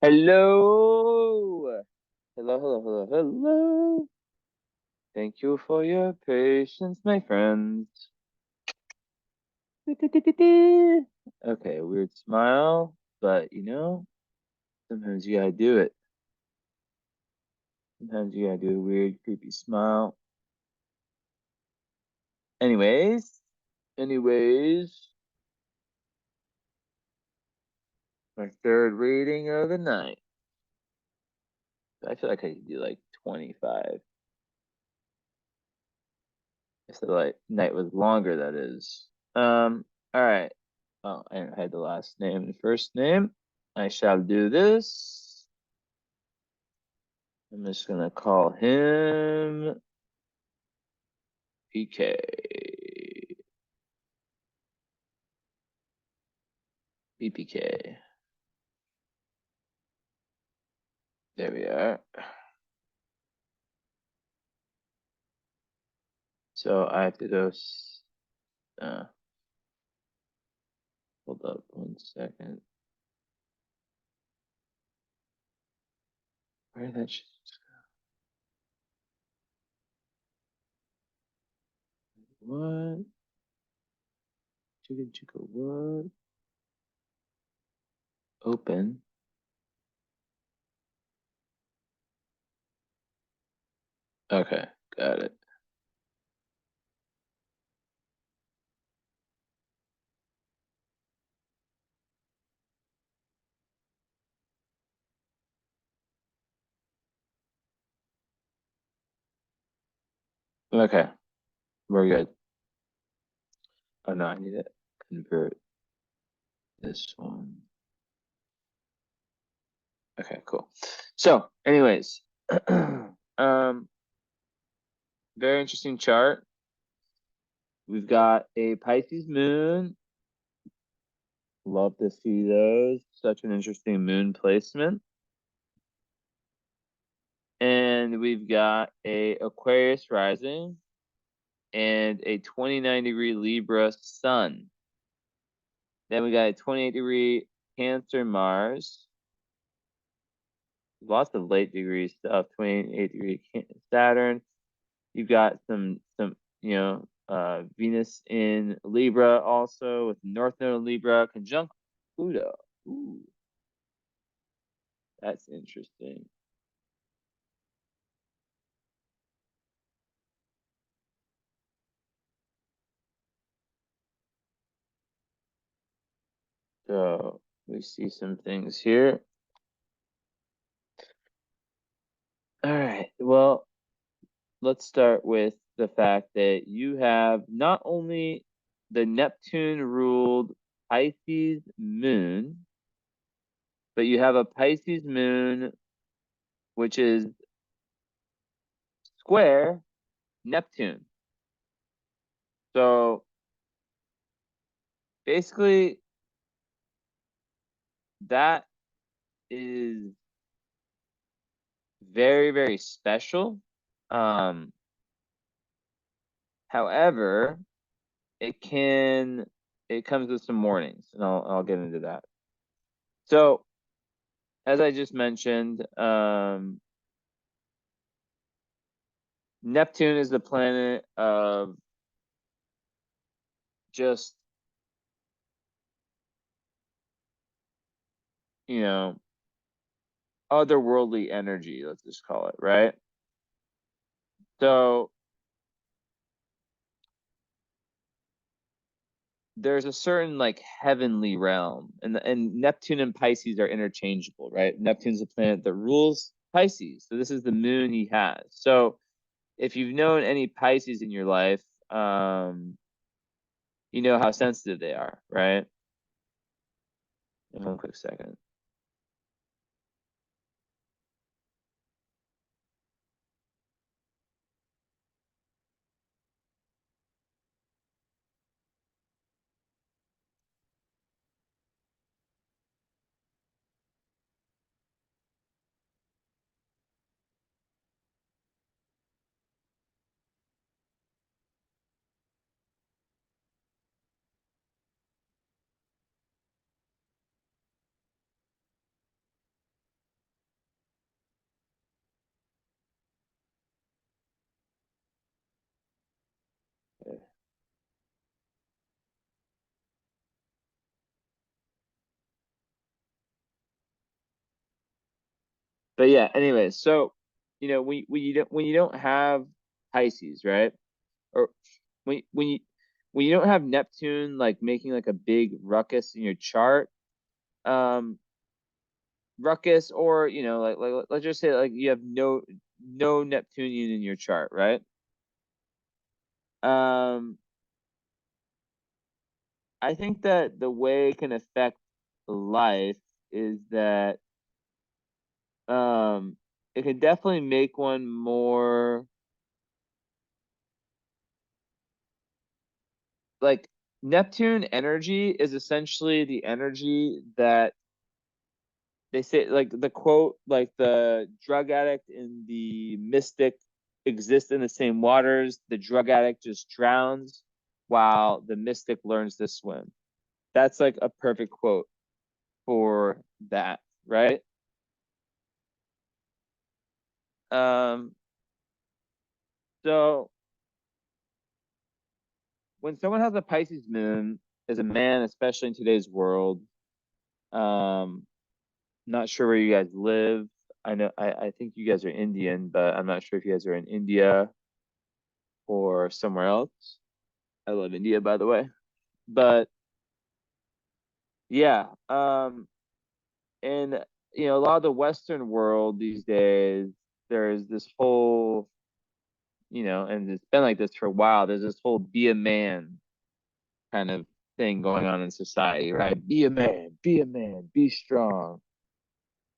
Hello. Hello, hello, hello, hello. Thank you for your patience, my friends. Okay, weird smile, but sometimes you gotta do it. Sometimes you gotta do a weird, creepy smile. Anyways, my third reading of the night. I feel like I could do like 25. If the night was longer, that is. All right. Oh, I had the last name and first name. I shall do this. I'm just gonna call him PK. PPK. There we are. So I have to go. Hold up 1 second. Where did that shit go? What? Chicka what? Open. Okay, got it. Okay, we're good. Oh no, I need to convert this one. Okay, cool. So, anyways, very interesting chart. We've got a Pisces moon. Love to see those. Such an interesting moon placement. And we've got a Aquarius rising and a 29-degree Libra sun. Then we got a 28-degree Cancer Mars. Lots of late degree stuff. 28-degree Saturn. You've got some Venus in Libra also with North Node in Libra conjunct Pluto. Ooh, that's interesting. So we see some things here. All right. Well, let's start with the fact that you have not only the Neptune ruled Pisces moon, but you have a Pisces moon which is square Neptune. So basically, that is very, very special. However, it comes with some warnings, and I'll get into that. So, as I just mentioned, Neptune is the planet of just, otherworldly energy, let's just call it, right? So there's a certain heavenly realm, and Neptune and Pisces are interchangeable, right? Neptune's the planet that rules Pisces, so this is the moon he has. So if you've known any Pisces in your life, you know how sensitive they are, right? One quick second. But yeah, anyway, so when you don't have Pisces, right? Or when you when you don't have Neptune like making like a big ruckus in your chart, um, ruckus, or like let's just say like you have no Neptunian in your chart, right? Um, I think that the way it can affect life is that um it can definitely make one more like Neptune energy is essentially the energy that they say, like the quote, like the drug addict and the mystic exist in the same waters. The drug addict just drowns while the mystic learns to swim. That's like a perfect quote for that, right? Um, so when someone has a Pisces moon, as a man, especially in today's world, um, not sure where you guys live. I think you guys are Indian, but I'm not sure if you guys are in India or somewhere else. I love India, by the way. But yeah, and a lot of the Western world these days, there's this whole, and it's been like this for a while. There's this whole be a man kind of thing going on in society, right? Be a man, be strong.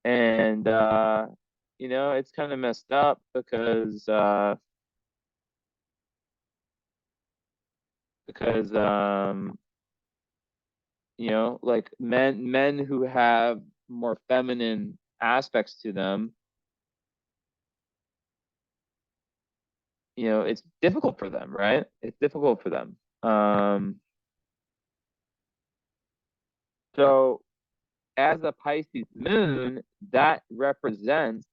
And it's kind of messed up because like men who have more feminine aspects to them, it's difficult for them, right? It's difficult for them. So as a Pisces moon, that represents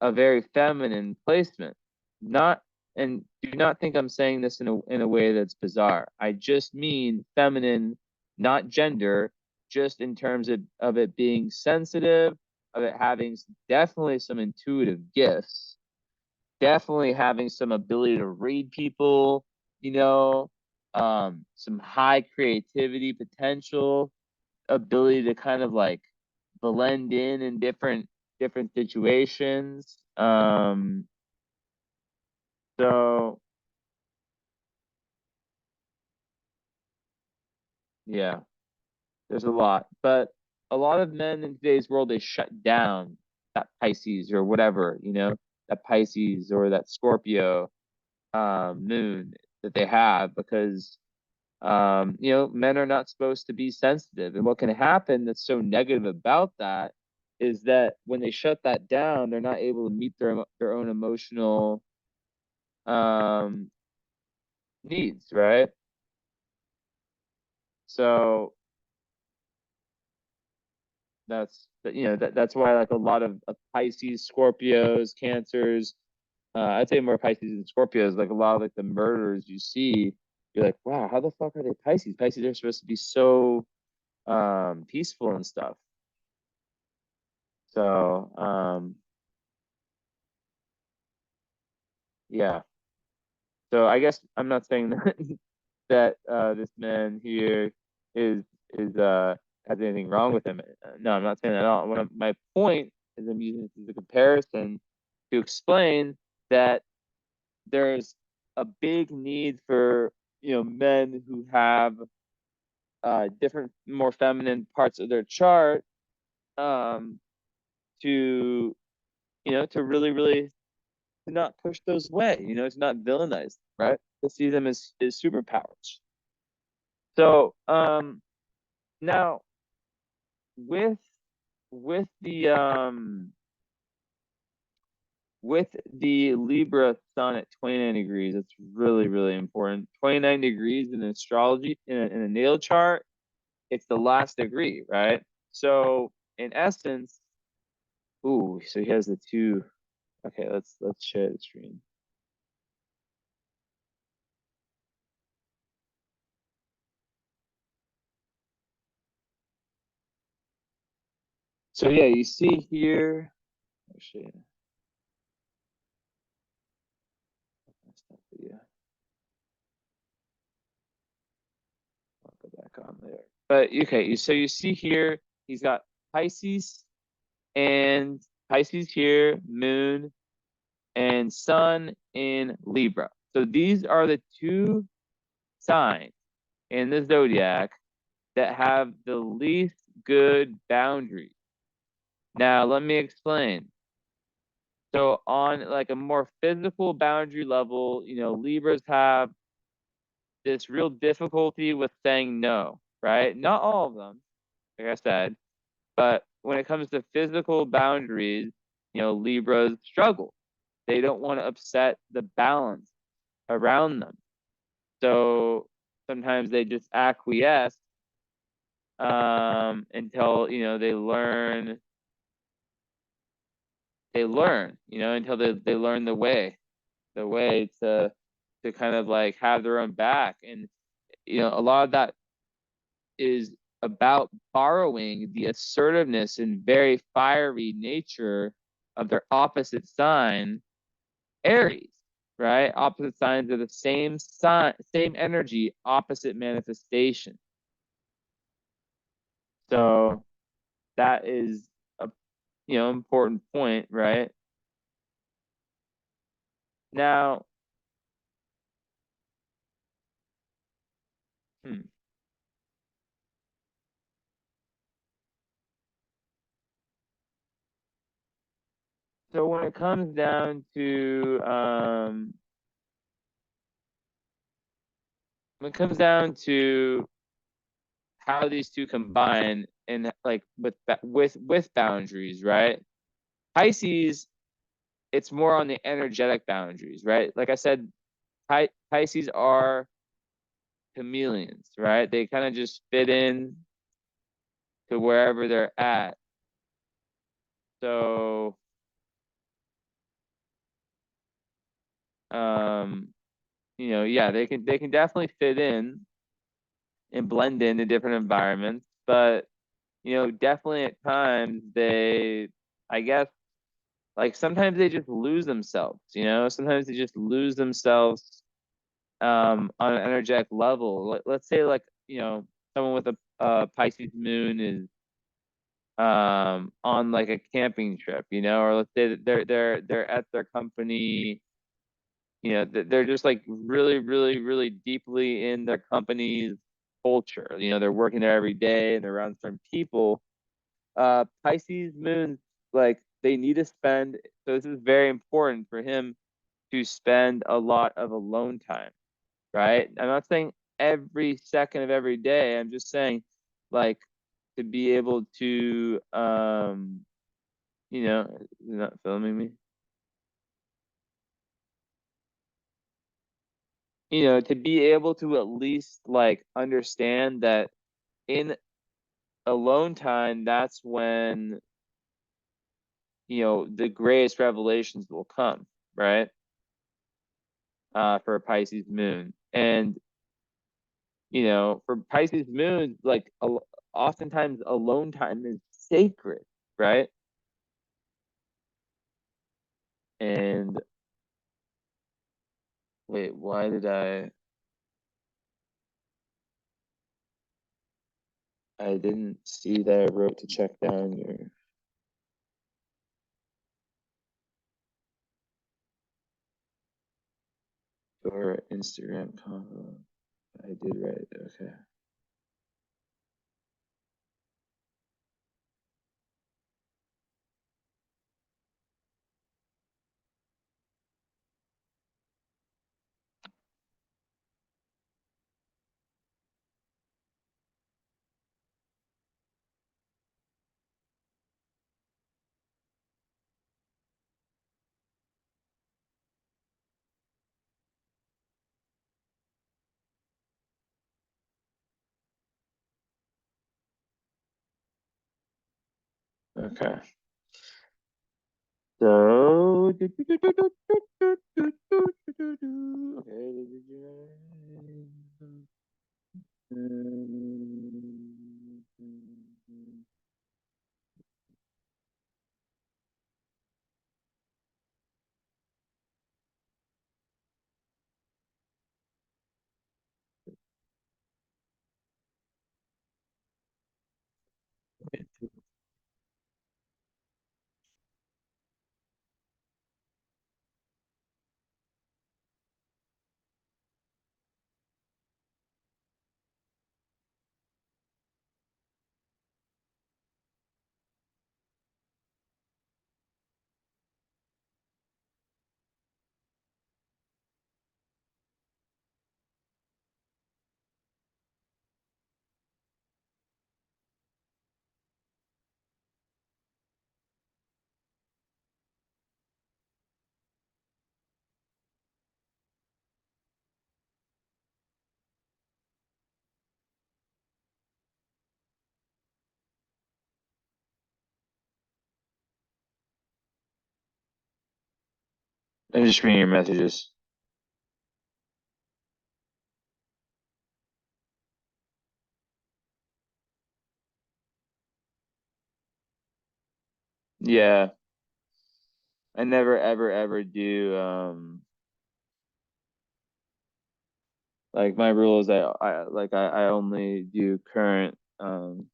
a very feminine placement. Not and do not think I'm saying this in a way that's bizarre. I just mean feminine, not gender, just in terms of it being sensitive, of it having definitely some intuitive gifts, definitely having some ability to read people, some high creativity potential, ability to kind of like blend in different situations. So yeah, there's a lot, but a lot of men in today's world, they shut down that Pisces or whatever, that Pisces or that Scorpio moon that they have because men are not supposed to be sensitive. And what can happen that's so negative about that is that when they shut that down, they're not able to meet their own emotional um, needs, right? So that's why like a lot of Pisces, Scorpios, Cancers, I'd say more Pisces and Scorpios, like a lot of like the murders you see, you're like, wow, how the fuck are they Pisces? Pisces are supposed to be so peaceful and stuff. So yeah. So I guess I'm not saying that this man here is is has anything wrong with him. No, I'm not saying that at all. My point is I'm using this as a comparison to explain that there's a big need for men who have different, more feminine parts of their chart um, to to really really to not push those away. To not villainize, right? To see them as superpowers. So now with with the um with the Libra sun at 29 degrees, it's really, really important. 29 degrees in astrology, in a natal chart, it's the last degree, right? So in essence, ooh, so he has the two. Okay, let's share the screen. So yeah, you see here. Actually, that's not video. I'll go back on there. But okay, so you see here, he's got Pisces and Pisces here, Moon, and Sun in Libra. So these are the two signs in the zodiac that have the least good boundaries. Now, let me explain. So on like a more physical boundary level, Libras have this real difficulty with saying no, right? Not all of them, like I said, but when it comes to physical boundaries, Libras struggle. They don't want to upset the balance around them. So sometimes they just acquiesce until, they learn, until they learn the way to kind of like have their own back. And, a lot of that is about borrowing the assertiveness and very fiery nature of their opposite sign, Aries, right? Opposite signs are the same sign, same energy, opposite manifestation. So that is a important point, right? Now, hmm, so when it comes down to how these two combine and like with boundaries, right? Pisces, it's more on the energetic boundaries, right? Like I said, Pisces are chameleons, right? They kind of just fit in to wherever they're at. So, um, yeah, they can definitely fit in and blend into different environments, but definitely at times I guess, like sometimes they just lose themselves. Sometimes they just lose themselves on an energetic level. Let's say like someone with a Pisces moon is on like a camping trip, or let's say that they're at their company, they're just like really, really, really deeply in their company's culture. They're working there every day and they're around certain people. Pisces moons, like they need to spend, so this is very important for him to spend a lot of alone time, right? I'm not saying every second of every day. I'm just saying like to be able to you're not filming me. To be able to at least like understand that in alone time, that's when, the greatest revelations will come, right? For a Pisces moon. And, for Pisces moon, like oftentimes alone time is sacred, right? And wait, why did I didn't see that I wrote to check down your Instagram convo. I did write, okay. Okay. So, I'm just reading your messages. Yeah, I never ever ever do like my rule is I only do current when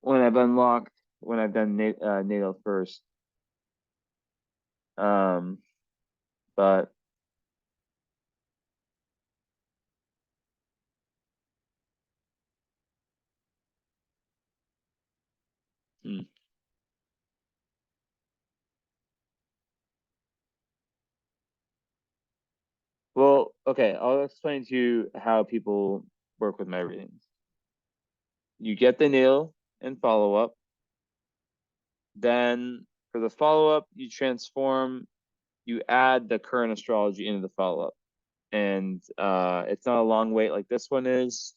I've unlocked when I've done Natal first. Um, but hmm. Well, okay, I'll explain to you how people work with my readings. You get the nail and follow up. Then for the follow up, you transform, you add the current astrology into the follow up. And it's not a long wait like this one is.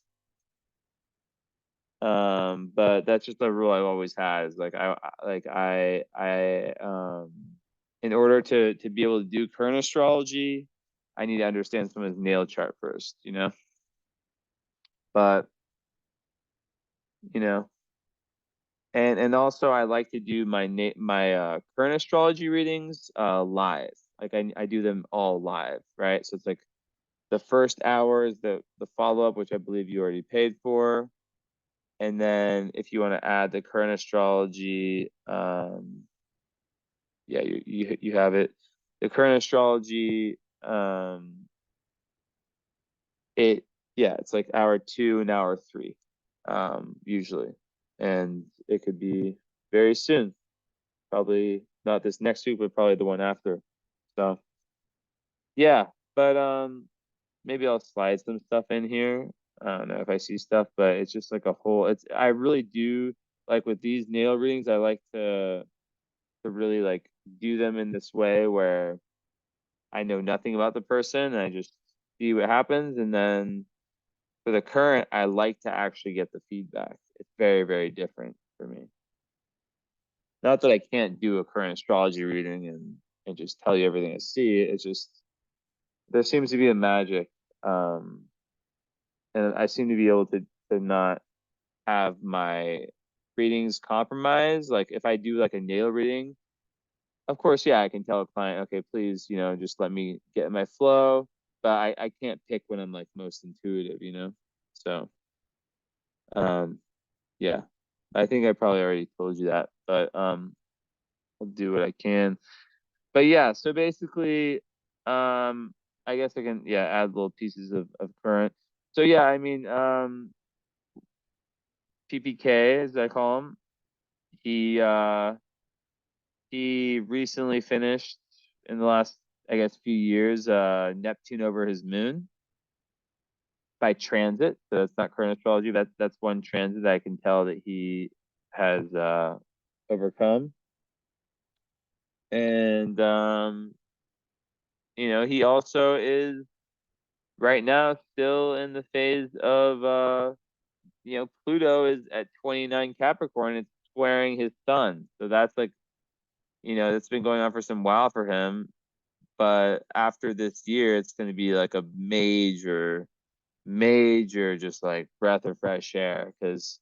But that's just a rule I've always had is in order to be able to do current astrology, I need to understand someone's nail chart first, you know? But, you know, and also I like to do my current astrology readings live. Like I do them all live, right? So it's like the first hour is the follow-up, which I believe you already paid for. And then if you want to add the current astrology, yeah, you have it. The current astrology, it yeah, it's like hour 2 and hour 3, usually. And it could be very soon. Probably not this next week, but probably the one after. So yeah, but maybe I'll slide some stuff in here. I don't know if I see stuff, but it's just like a whole it's I really do like with these nail readings, I like to really like do them in this way where I know nothing about the person and I just see what happens. And then for the current, I like to actually get the feedback. It's very, very different for me. Not that I can't do a current astrology reading and just tell you everything I see. It's just there seems to be a magic. Um, and I seem to be able to not have my readings compromised. Like if I do like a nail reading, of course, yeah, I can tell a client, okay, please, just let me get in my flow. But I can't pick when I'm like most intuitive, you know? So, um, yeah, I think I probably already told you that, but I'll do what I can. But yeah, so basically, I guess I can, yeah, add little pieces of current. So yeah, I mean, PPK, as I call him, he, uh, he recently finished in the last, I guess, few years, Neptune over his moon by transit. So that's not current astrology. That's one transit that I can tell that he has overcome. And he also is right now still in the phase of Pluto is at 29 Capricorn. It's squaring his sun. So that's like, that's been going on for some while for him. But after this year, it's going to be like a major, just like breath of fresh air because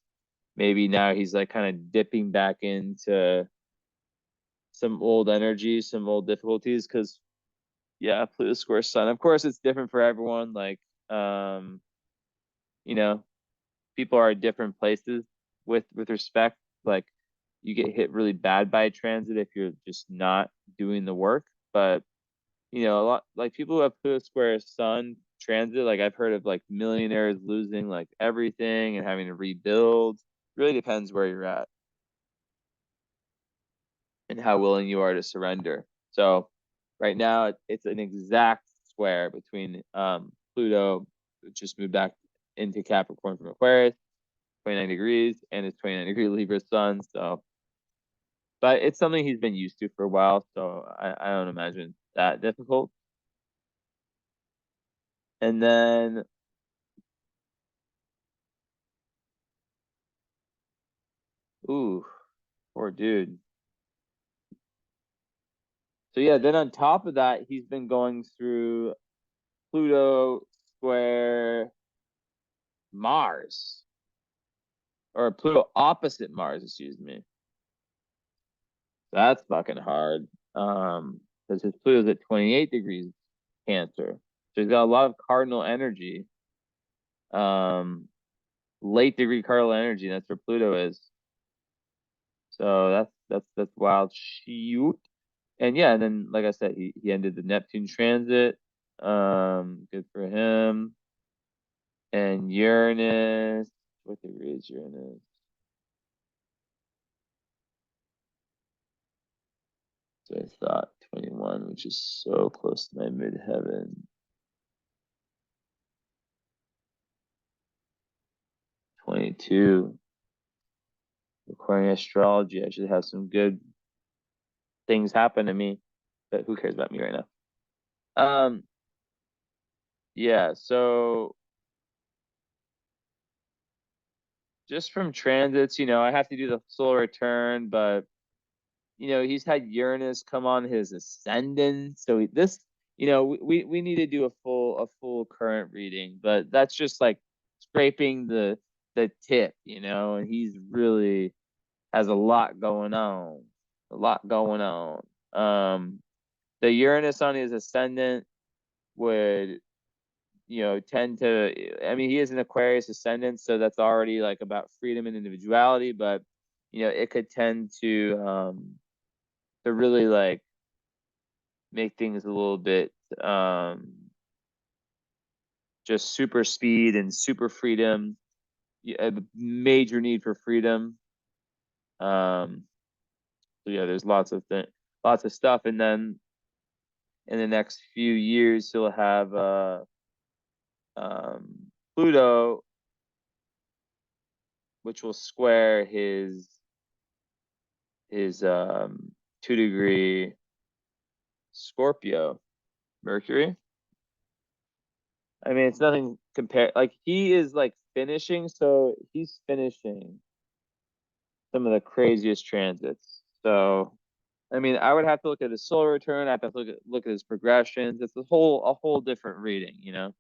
maybe now he's like kind of dipping back into some old energy, some old difficulties. Because yeah, Pluto square Sun. Of course, it's different for everyone. Like, um, you know, people are at different places with respect. Like, you get hit really bad by a transit if you're just not doing the work. But a lot like people who have Pluto square Sun transit, like I've heard of like millionaires losing like everything and having to rebuild. Really depends where you're at and how willing you are to surrender. So right now it's an exact square between Pluto, which just moved back into Capricorn from Aquarius, 29 degrees, and it's 29-degree Libra Sun. So, but it's something he's been used to for a while, so I don't imagine that difficult. And then, ooh, poor dude. So yeah, then on top of that, he's been going through Pluto square Mars, or Pluto opposite Mars, excuse me. That's fucking hard. Because his Pluto's at 28 degrees Cancer. So he's got a lot of cardinal energy. Um, late degree cardinal energy. That's where Pluto is. So that's wild. Shoot. And yeah, and then like I said, he ended the Neptune transit. Good for him. And Uranus. What degree is Uranus? So I thought 21, which is so close to my midheaven. 22. According to astrology, I should have some good things happen to me, but who cares about me right now? Um, yeah, so just from transits, I have to do the solar return, but he's had Uranus come on his ascendant. So we need to do a full current reading, but that's just like scraping the tip, and he's really has a lot going on. A lot going on. The Uranus on his ascendant would, tend to, I mean, he is an Aquarius ascendant, so that's already like about freedom and individuality, but it could tend to really like make things a little bit just super speed and super freedom, a major need for freedom. So yeah, there's lots of stuff, and then in the next few years he'll have Pluto, which will square his 2 degree Scorpio Mercury. I mean, it's nothing compared. Like he is like finishing, so he's finishing some of the craziest transits. So, I mean, I would have to look at his solar return. I have to look at his progressions. It's a whole different reading.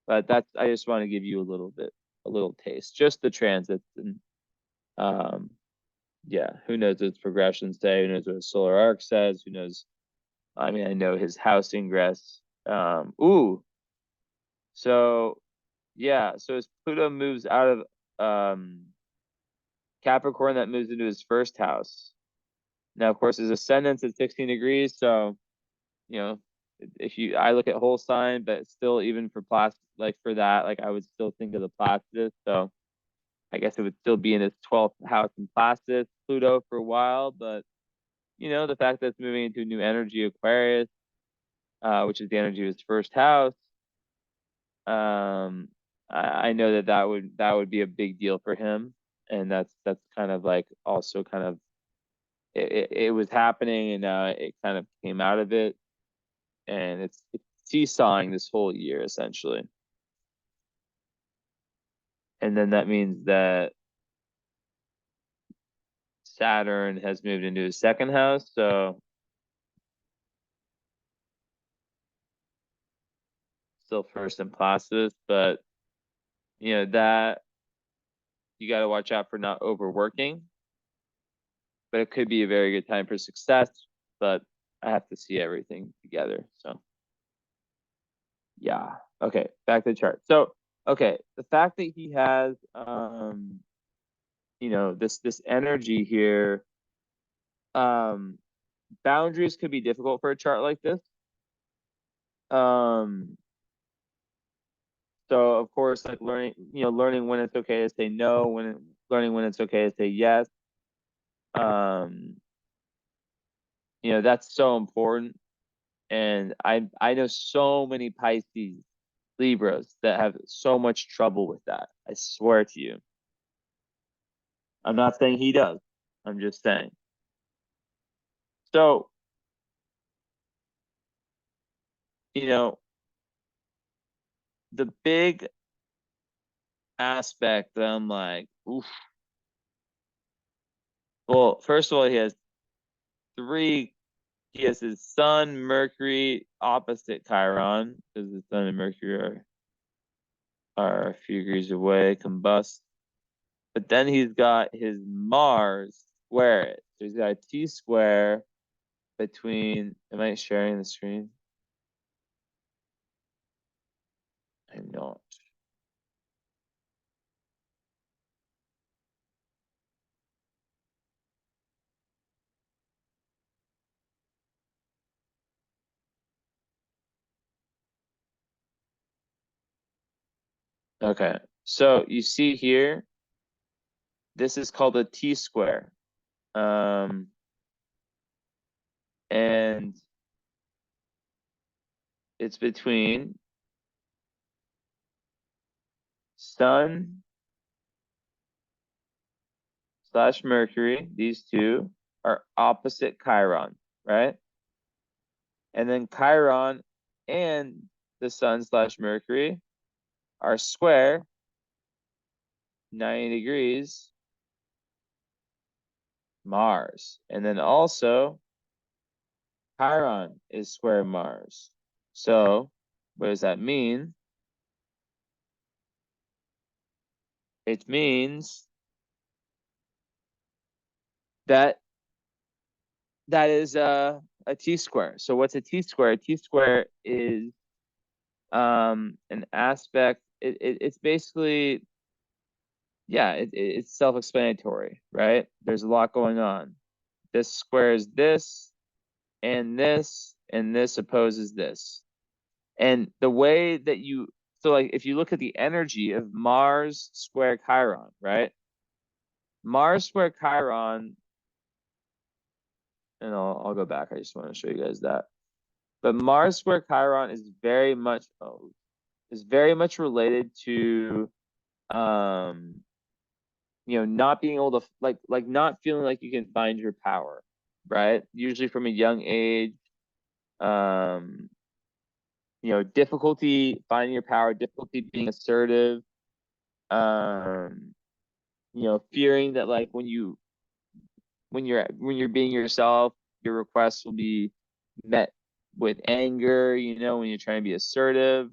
But I just want to give you a little taste, just the transits, and um, yeah, who knows what his progressions say? Who knows what his solar arc says? Who knows? I mean, I know his house ingress. Ooh, so yeah, so as Pluto moves out of Capricorn, that moves into his first house. Now, of course, his ascendant's at 16 degrees, so you know, if I look at whole sign, but still, even for like for that, like I would still think of the Placidus. So I guess it would still be in his 12th house in Placidus, Pluto for a while, but the fact that it's moving into a new energy, Aquarius, which is the energy of his first house, I know that would be a big deal for him, and that's kind of like also kind of it was happening, and it kind of came out of it, and it's seesawing this whole year essentially, and then that means that Saturn has moved into his second house, so still first in Placidus, but that you got to watch out for not overworking, but it could be a very good time for success, but I have to see everything together. So yeah. Okay, back to the chart. So okay, the fact that he has this energy here, um boundaries could be difficult for a chart like this. Um so of course, like learning when it's okay to say no, learning when it's okay to say yes. Um that's so important. And I know so many Pisces, Libras that have so much trouble with that. I swear to you. I'm not saying he does. I'm just saying. So, you know, the big aspect that I'm like, oof. Well, first of all, he has three he has his Sun, Mercury opposite Chiron, because the Sun and Mercury are a few degrees away, combust. But then he's got his Mars square it. So he's got a T square between, am I sharing the screen? I'm not. Okay. So you see here, this is called a T square. Um, and it's between Sun slash Mercury. These two are opposite Chiron, right? And then Chiron and the Sun slash Mercury are square 90 degrees Mars. And then also Chiron is square Mars. So what does that mean? It means that that is a T square. So what's a T square? A T square is an aspect. It's basically, yeah, it's self-explanatory, right? There's a lot going on. This squares this, and this opposes this. And the way that so like if you look at the energy of Mars square Chiron, right? Mars square Chiron, and I'll go back. I just want to show you guys that. But Mars square Chiron is very much related to um not being able to like not feeling like you can find your power, right? Usually from a young age, um difficulty finding your power, difficulty being assertive, um fearing that like when you're being yourself, your requests will be met with anger, when you're trying to be assertive.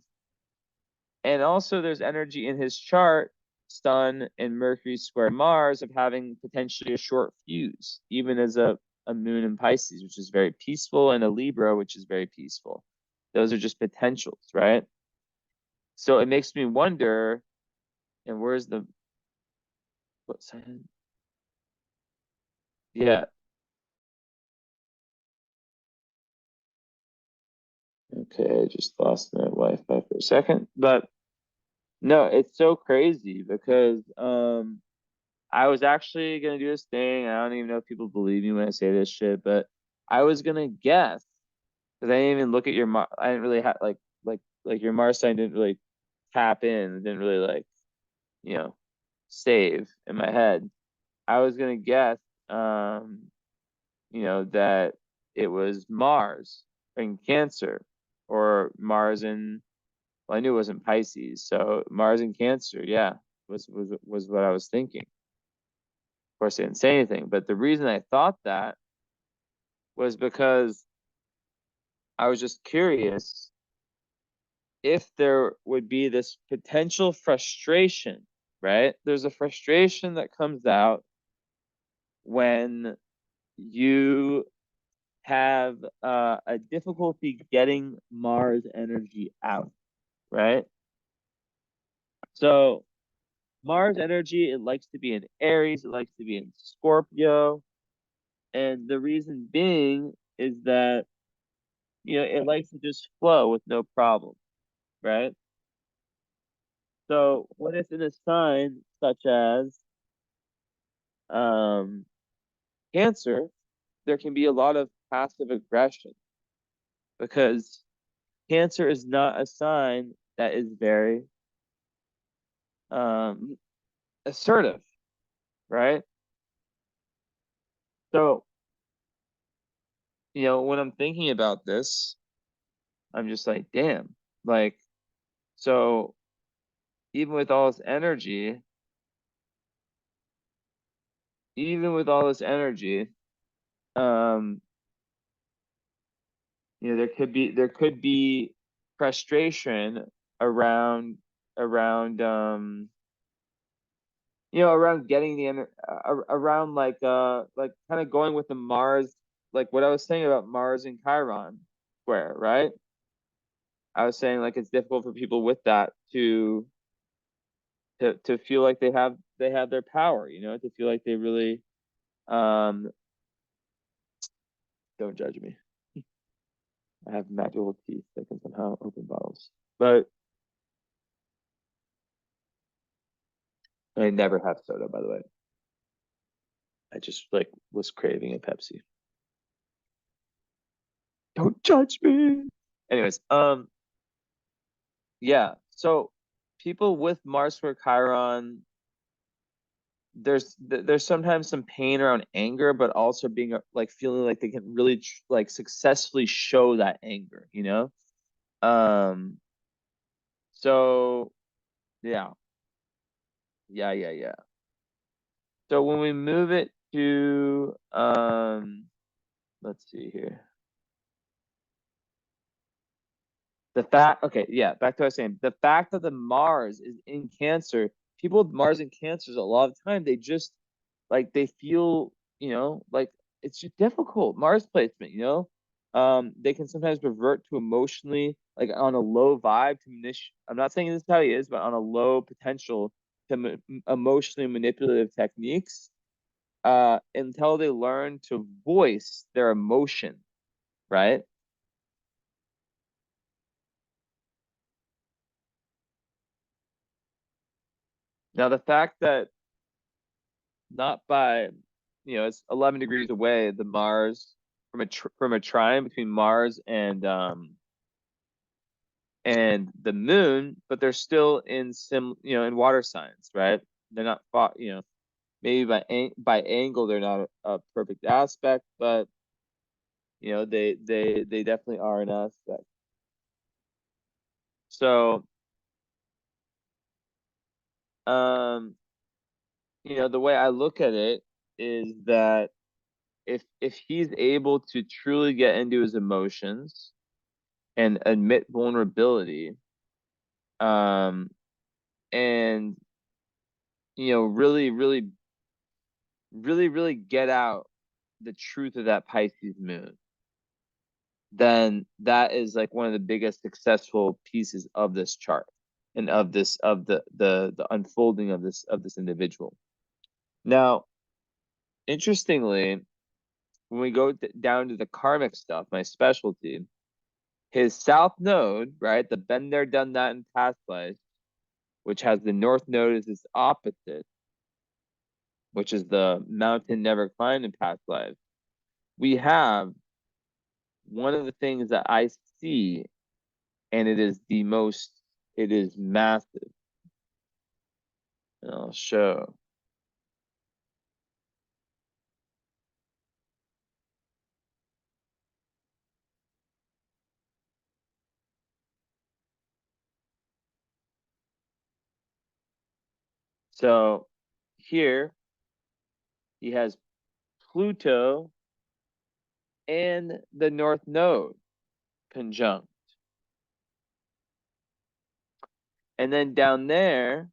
And also there's energy in his chart, Sun and Mercury square Mars, of having potentially a short fuse, even as a moon in Pisces, which is very peaceful, and a Libra, which is very peaceful. Those are just potentials, right? So it makes me wonder, and where's the what sign? Yeah. Okay, I just lost my Wi-Fi for a second. But no, it's so crazy because I was actually gonna do this thing. I don't even know if people believe me when I say this shit, but I was gonna guess because I didn't even look at your I didn't really have like your Mars sign didn't really tap in, didn't really like you know save in my head. I was gonna guess that it was Mars in Cancer, or Mars in, well, I knew it wasn't Pisces, so Mars in Cancer, yeah, was what I was thinking. Of course, I didn't say anything, but the reason I thought that was because I was just curious if there would be this potential frustration, right? There's a frustration that comes out when you have a difficulty getting Mars energy out, right? So Mars energy, it likes to be in Aries, it likes to be in Scorpio, and the reason being is that it likes to just flow with no problem, right? So what if in a sign such as um Cancer, there can be a lot of passive aggression, because Cancer is not a sign that is very um assertive, right? So, when I'm thinking about this, I'm just like, damn, like, so even with all this energy, even with all this energy, um, there could be frustration around around around getting around like kind of going with the Mars, like what I was saying about Mars and Chiron square, right? I was saying like it's difficult for people with that to feel like they have their power, to feel like they really um don't judge me. I have magical teeth that can somehow open bottles. But I never have soda, by the way. I just like was craving a Pepsi. Don't judge me. Anyways, yeah. So people with Mars for Chiron, there's sometimes some pain around anger, but also being like feeling like they can really like successfully show that anger. Um, so yeah, yeah. So when we move it to let's see here. The fact, okay, yeah, back to what I was saying. The fact that the Mars is in Cancer, people with Mars in Cancers, a lot of the time they just like they feel, like it's just difficult. Mars placement. They can sometimes revert to emotionally, like on a low vibe to I'm not saying this is how he is, but on a low potential to emotionally manipulative techniques, until they learn to voice their emotion, right? Now the fact that not by, it's 11 degrees away, the Mars from a trine between Mars and the moon, but they're still in in water signs, right? They're not fought, maybe by angle they're not a perfect aspect, but they definitely are an aspect. So um the way I look at it is that if he's able to truly get into his emotions and admit vulnerability, um and really really get out the truth of that Pisces moon, then that is like one of the biggest successful pieces of this chart and of the unfolding of this individual. Now, interestingly, when we go down to the karmic stuff, my specialty, his south node, right, the been there, done that in past life, which has the north node as its opposite, which is the mountain never climbed in past life. We have one of the things that I see, and it is massive. And I'll show. So here he has Pluto and the north node conjunct. And then down there,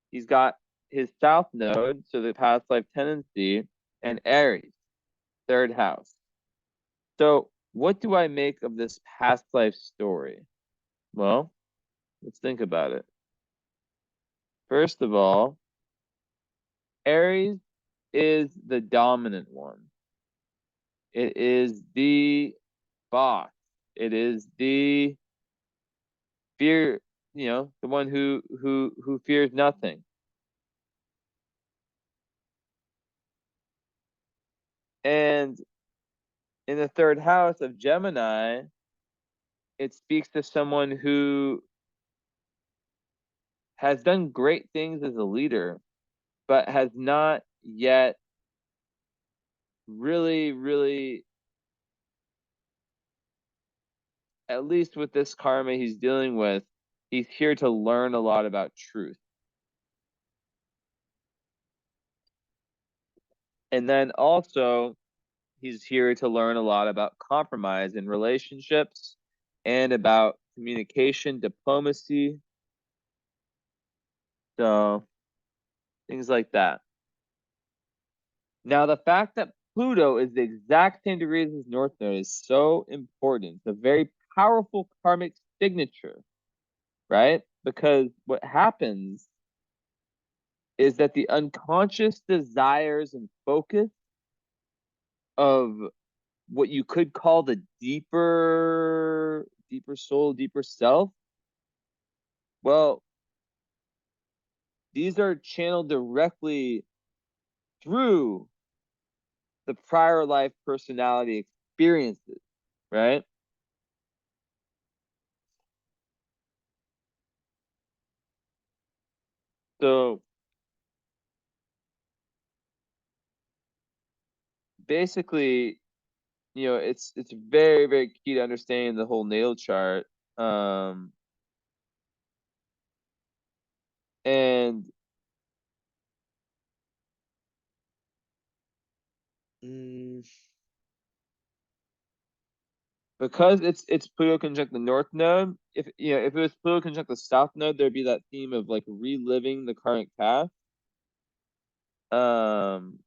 he's got his south node, so the past life tendency, and Aries, third house. So what do I make of this past life story? Well, let's think about it. First of all, Aries is the dominant one. It is the boss. It is the fear, the one who fears nothing. And in the third house of Gemini, it speaks to someone who has done great things as a leader, but has not yet really, really, at least with this karma he's dealing with, he's here to learn a lot about truth. And then also, he's here to learn a lot about compromise in relationships and about communication, diplomacy, so things like that. Now, the fact that Pluto is the exact same degree as his North Node is so important. It's a very powerful karmic signature, right? Because what happens is that the unconscious desires and focus of what you could call the deeper soul, deeper self, well, these are channeled directly through the prior life personality experiences, right? So basically, it's very, very key to understanding the whole natal chart. Um, and mm, because it's Pluto conjunct the North Node, if it was Pluto conjunct the South Node, there'd be that theme of like reliving the karmic path. Um,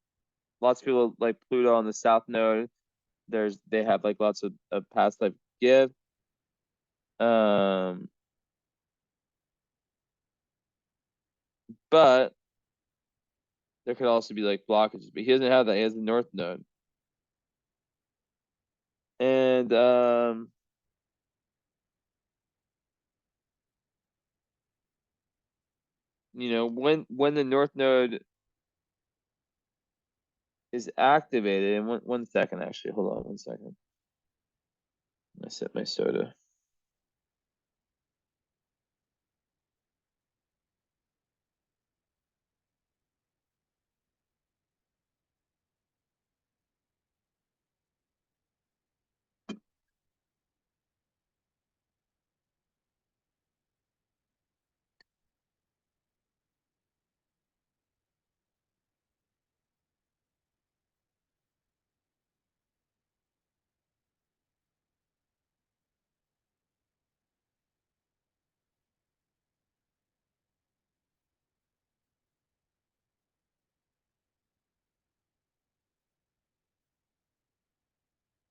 Lots of people like Pluto on the South Node. They have like lots of past life gifts. Um, but there could also be like blockages, but he doesn't have that. He has the North Node. And when the North Node is activated, and one second actually, hold on 1 second. I set my soda.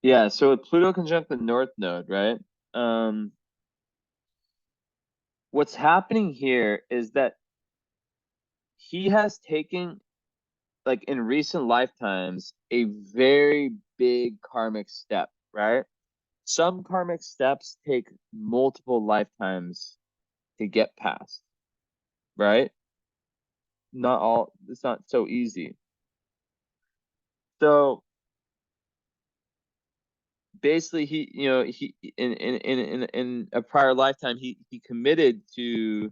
Yeah, so with Pluto conjunct the North Node, right? Um, what's happening here is that he has taken, like in recent lifetimes, a very big karmic step, right? Some karmic steps take multiple lifetimes to get past, right? Not all, it's not so easy. So basically he in a prior lifetime he committed to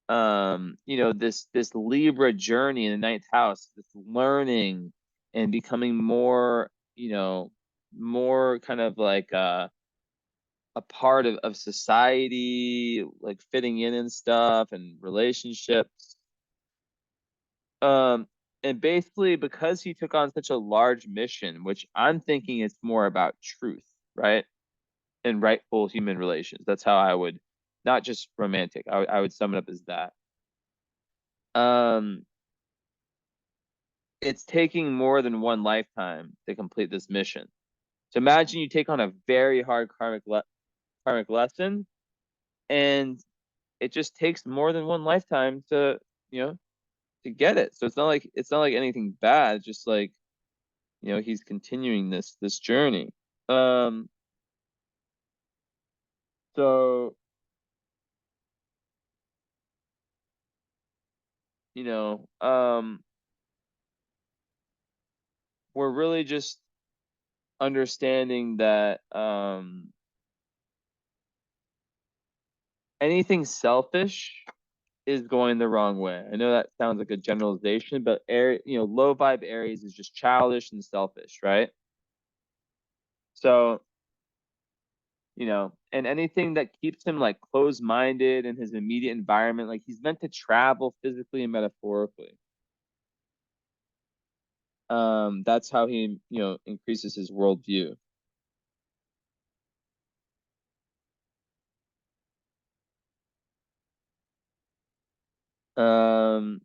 this Libra journey in the ninth house, this learning and becoming more kind of like a part of society, like fitting in and stuff and relationships. Um, and basically because he took on such a large mission, which I'm thinking it's more about truth, right? And rightful human relations. That's how I would, not just romantic. I would sum it up as that. Um, it's taking more than one lifetime to complete this mission. So imagine you take on a very hard karmic lesson, and it just takes more than one lifetime you know to get it. So it's not like anything bad. It's just like he's continuing this journey. Um, so you know, we're really just understanding that anything selfish is going the wrong way. I know that sounds like a generalization, but low vibe Aries is just childish and selfish, right? So, and anything that keeps him like closed minded in his immediate environment, like he's meant to travel physically and metaphorically. That's how he, increases his worldview. Um,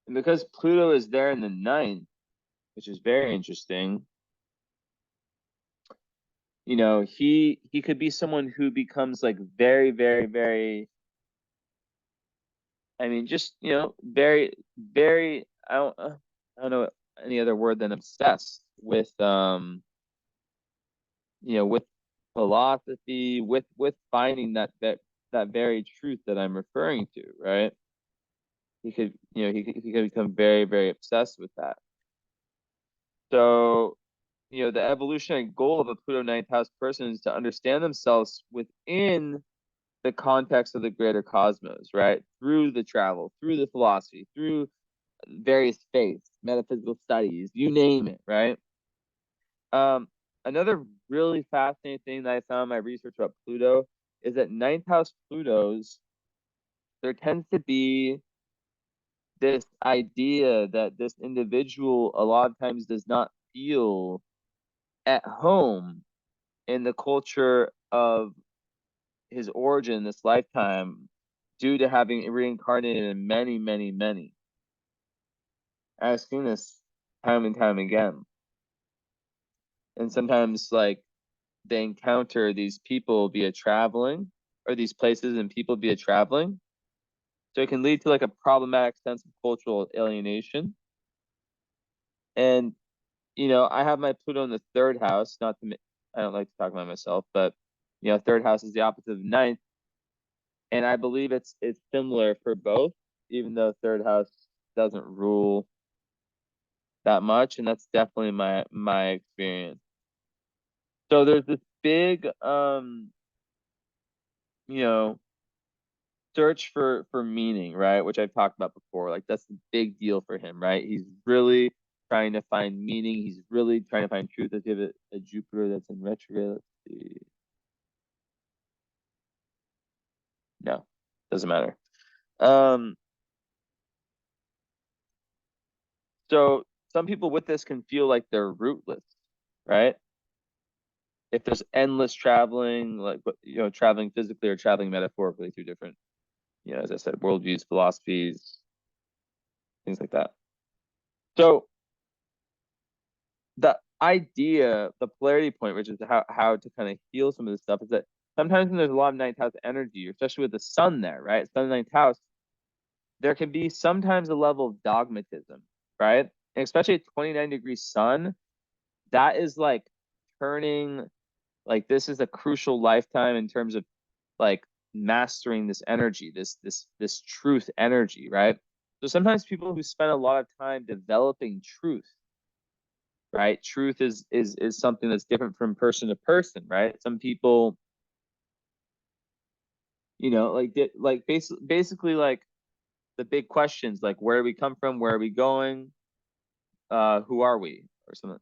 and because Pluto is there in the ninth, which is very interesting, he could be someone who becomes like very, very, very, I mean, just, very, very, I don't know any other word than obsessed with philosophy, with finding that very truth that I'm referring to, right? He could become very, very obsessed with that. So, the evolutionary goal of a Pluto ninth house person is to understand themselves within the context of the greater cosmos, right? Through the travel, through the philosophy, through various faiths, metaphysical studies, you name it, right? Um, Another really fascinating thing that I found in my research about Pluto is that ninth house Plutos, there tends to be this idea that this individual a lot of times does not feel at home in the culture of his origin this lifetime due to having reincarnated in many, many, many. I've seen this time and time again. And sometimes, like, they encounter these people via traveling or these places and people via traveling. So it can lead to like a problematic sense of cultural alienation. And, I have my Pluto in the third house, not to, I don't like to talk about myself, but, third house is the opposite of ninth. And I believe it's similar for both, even though third house doesn't rule that much. And that's definitely my experience. So there's this big, you know, search for meaning, right? Which I've talked about before. Like that's the big deal for him, right? He's really trying to find meaning. He's really trying to find truth. Let's give it a Jupiter that's in retrograde. Let's see. No, doesn't matter. Um, so some people with this can feel like they're rootless, right? If there's endless traveling, like traveling physically or traveling metaphorically through different, as I said, worldviews, philosophies, things like that. So the idea, the polarity point, which is how to kind of heal some of this stuff, is that sometimes when there's a lot of ninth house energy, especially with the sun there, right? Sun in ninth house, there can be sometimes a level of dogmatism, right? And especially at 29-degree sun, that is like turning, like this is a crucial lifetime in terms of like mastering this energy, this truth energy, right? So sometimes people who spend a lot of time developing truth, right? Truth is something that's different from person to person, right? Some people, basically like the big questions, like where do we come from, where are we going, who are we, or something.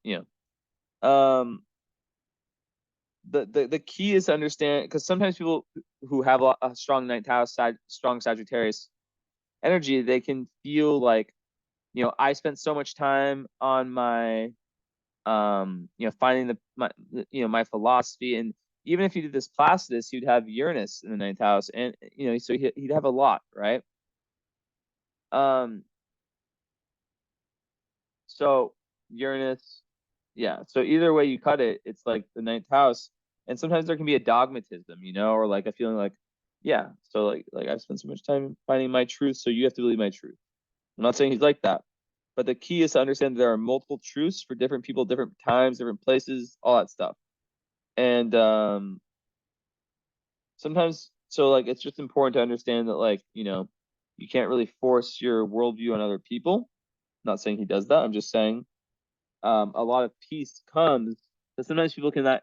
The key is to understand because sometimes people who have a strong ninth house, strong Sagittarius energy, they can feel like, I spent so much time on my finding my philosophy. And even if he did this Placidus, he'd have Uranus in the ninth house, and so he'd have a lot, right? um so Uranus, yeah, so either way you cut it, it's like the ninth house. And sometimes there can be a dogmatism, or like a feeling like, yeah, so like I've spent so much time finding my truth, so you have to believe my truth. I'm not saying he's like that, but the key is to understand that there are multiple truths for different people, different times, different places, all that stuff. And sometimes, so like it's just important to understand that, like, you can't really force your worldview on other people. I'm not saying he does that. I'm just saying a lot of peace comes, but sometimes people can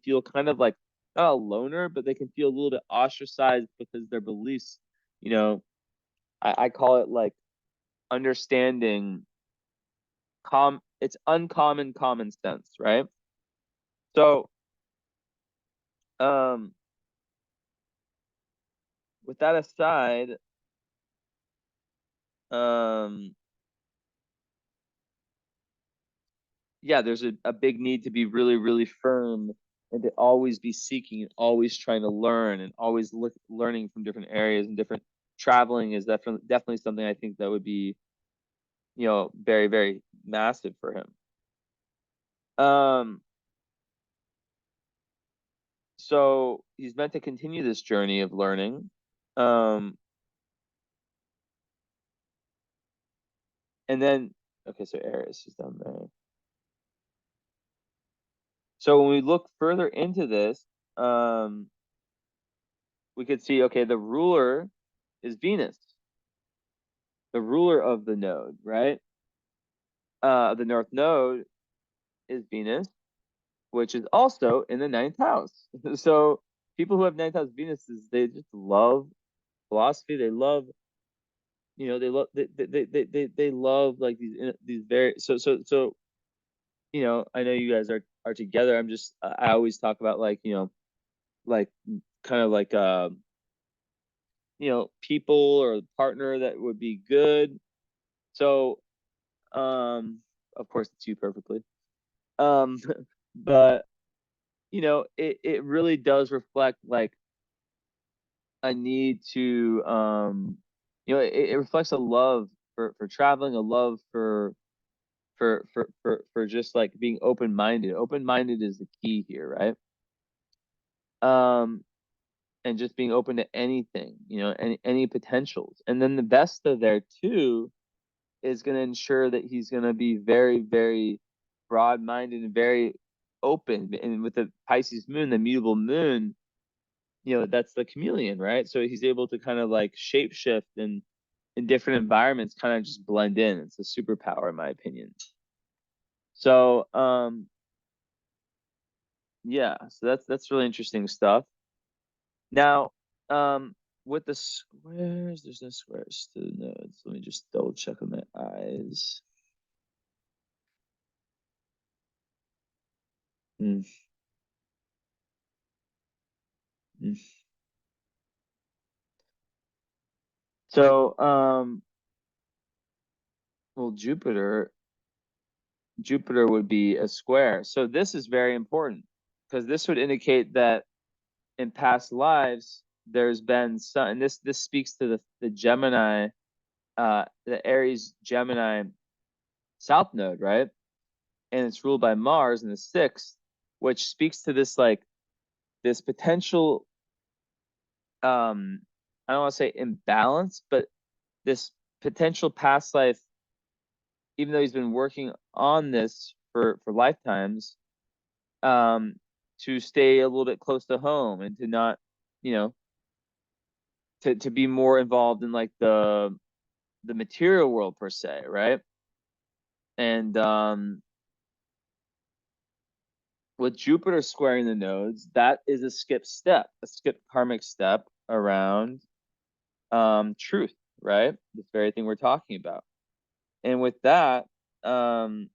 feel kind of like not a loner, but they can feel a little bit ostracized because their beliefs, you know, I call it like understanding it's uncommon common sense, right? So, um, with that aside, um, yeah, there's a big need to be really, really firm and to always be seeking and always trying to learn and always learning from different areas and different traveling is definitely something I think that would be, very, very massive for him. Um, so he's meant to continue this journey of learning. Um, and then, okay, so Aries is down there. So when we look further into this, um, we could see, okay, the ruler is Venus, the ruler of the node, right? The North Node is Venus, which is also in the ninth house. So people who have ninth house Venuses, they just love philosophy. They love, they love like these very I know you guys are together. I always talk about like like kind of like people or a partner that would be good. So of course it's you perfectly. Um but it really does reflect like a need to it reflects a love for traveling, a love for just like being open-minded. Open-minded is the key here, right? Um and just being open to anything, any potentials. And then the best of there too is going to ensure that he's going to be very, very broad-minded and very open. And with the Pisces moon, the mutable moon, that's the chameleon, right? So he's able to kind of like shapeshift and in different environments kind of just blend in. It's a superpower in my opinion. So yeah, so that's really interesting stuff. Now, with the squares, there's no squares to the nodes. Let me just double check with my eyes. Mm, mm. So, well, Jupiter would be a square. So this is very important because this would indicate that in past lives there's been some, and this speaks to the Gemini, the Aries Gemini South Node, right? And it's ruled by Mars in the sixth, which speaks to this like this potential I don't want to say imbalance, but this potential past life, even though he's been working on this for lifetimes, um, to stay a little bit close to home and to not, you know, to be more involved in like the material world per se, right? And with Jupiter squaring the nodes, that is a skip karmic step around truth, right? This very thing we're talking about. And with that, um,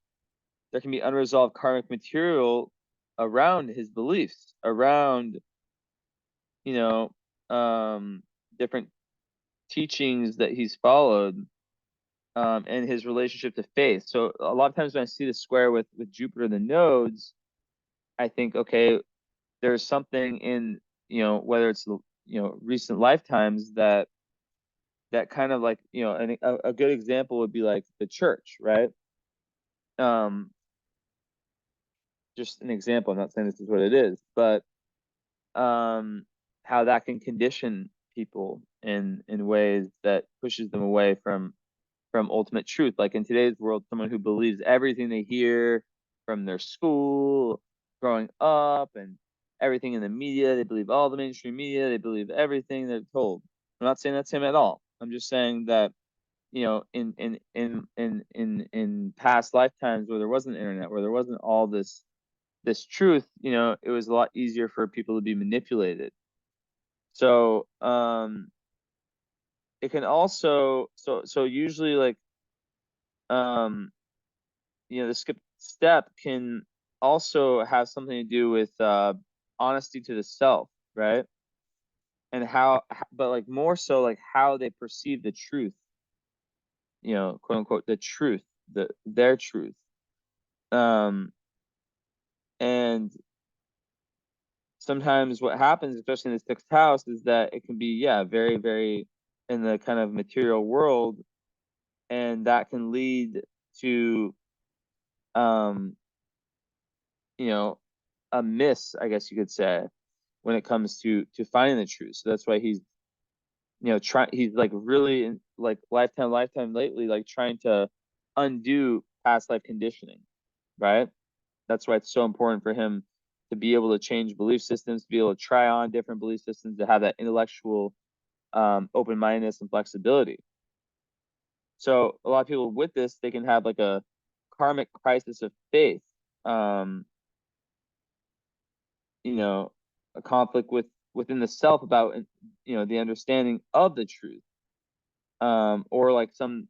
there can be unresolved karmic material around his beliefs, around, you know, different teachings that he's followed, and his relationship to faith. So a lot of times when I see the square with Jupiter and the nodes, I think, okay, there's something in, whether it's, recent lifetimes that kind of like, a good example would be like the church, right? Um, just an example. I'm not saying this is what it is, but um, how that can condition people in ways that pushes them away from ultimate truth. Like in today's world, someone who believes everything they hear from their school, growing up, and everything in the media. They believe all the mainstream media. They believe everything they're told. I'm not saying that's him at all. I'm just saying that in past lifetimes where there wasn't internet, where there wasn't all this truth, it was a lot easier for people to be manipulated. So it can also, so usually like um the skip step can also have something to do with honesty to the self, right? And but like more so like how they perceive the truth, quote unquote, the truth, their truth. Um, and sometimes what happens, especially in the sixth house, is that it can be, yeah, very, very in the kind of material world, and that can lead to, um, you know, a miss, I guess you could say, when it comes to finding the truth. So that's why he's like really in like lifetime lately, like trying to undo past life conditioning, right? That's why it's so important for him to be able to change belief systems, to be able to try on different belief systems, to have that intellectual open-mindedness and flexibility. So a lot of people with this, they can have like a karmic crisis of faith, um, you know, a conflict within the self about the understanding of the truth, or like some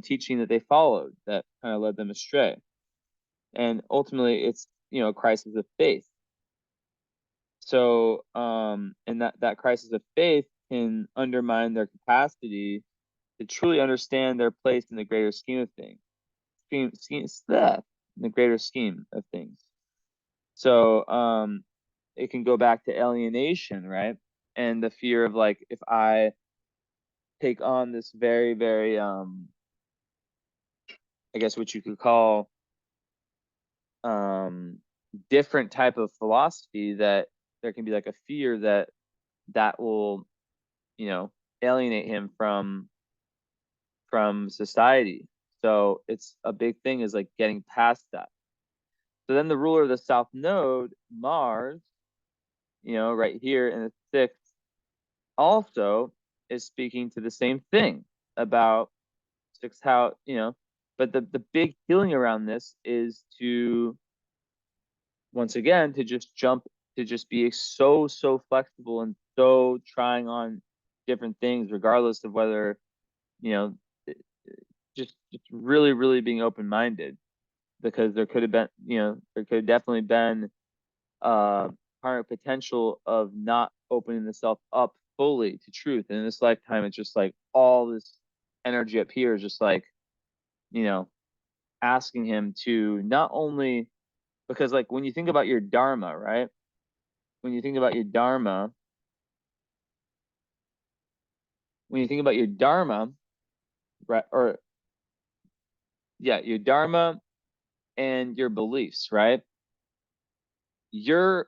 teaching that they followed that kind of led them astray, and ultimately it's a crisis of faith. So and that crisis of faith can undermine their capacity to truly understand their place in the greater scheme of things, in the greater scheme of things. So it can go back to alienation, right? And the fear of like, if I take on this very, very I guess what you could call um different type of philosophy, that there can be like a fear that will, you know, alienate him from society. So it's a big thing, is like getting past that. So then the ruler of the south node, Mars, right here in the sixth, also is speaking to the same thing about sixth house, but the big healing around this is to, once again, to just jump, to just be so flexible and so trying on different things, regardless of whether, you know, just really, really being open-minded, because there could have been, there could have definitely been current potential of not opening the self up fully to truth. And in this lifetime, it's just like all this energy up here is just like, you know, asking him to not only, because like when you think about your dharma, right? When you think about your dharma, when you think about your dharma, right? Or yeah, your dharma and your beliefs, right? Your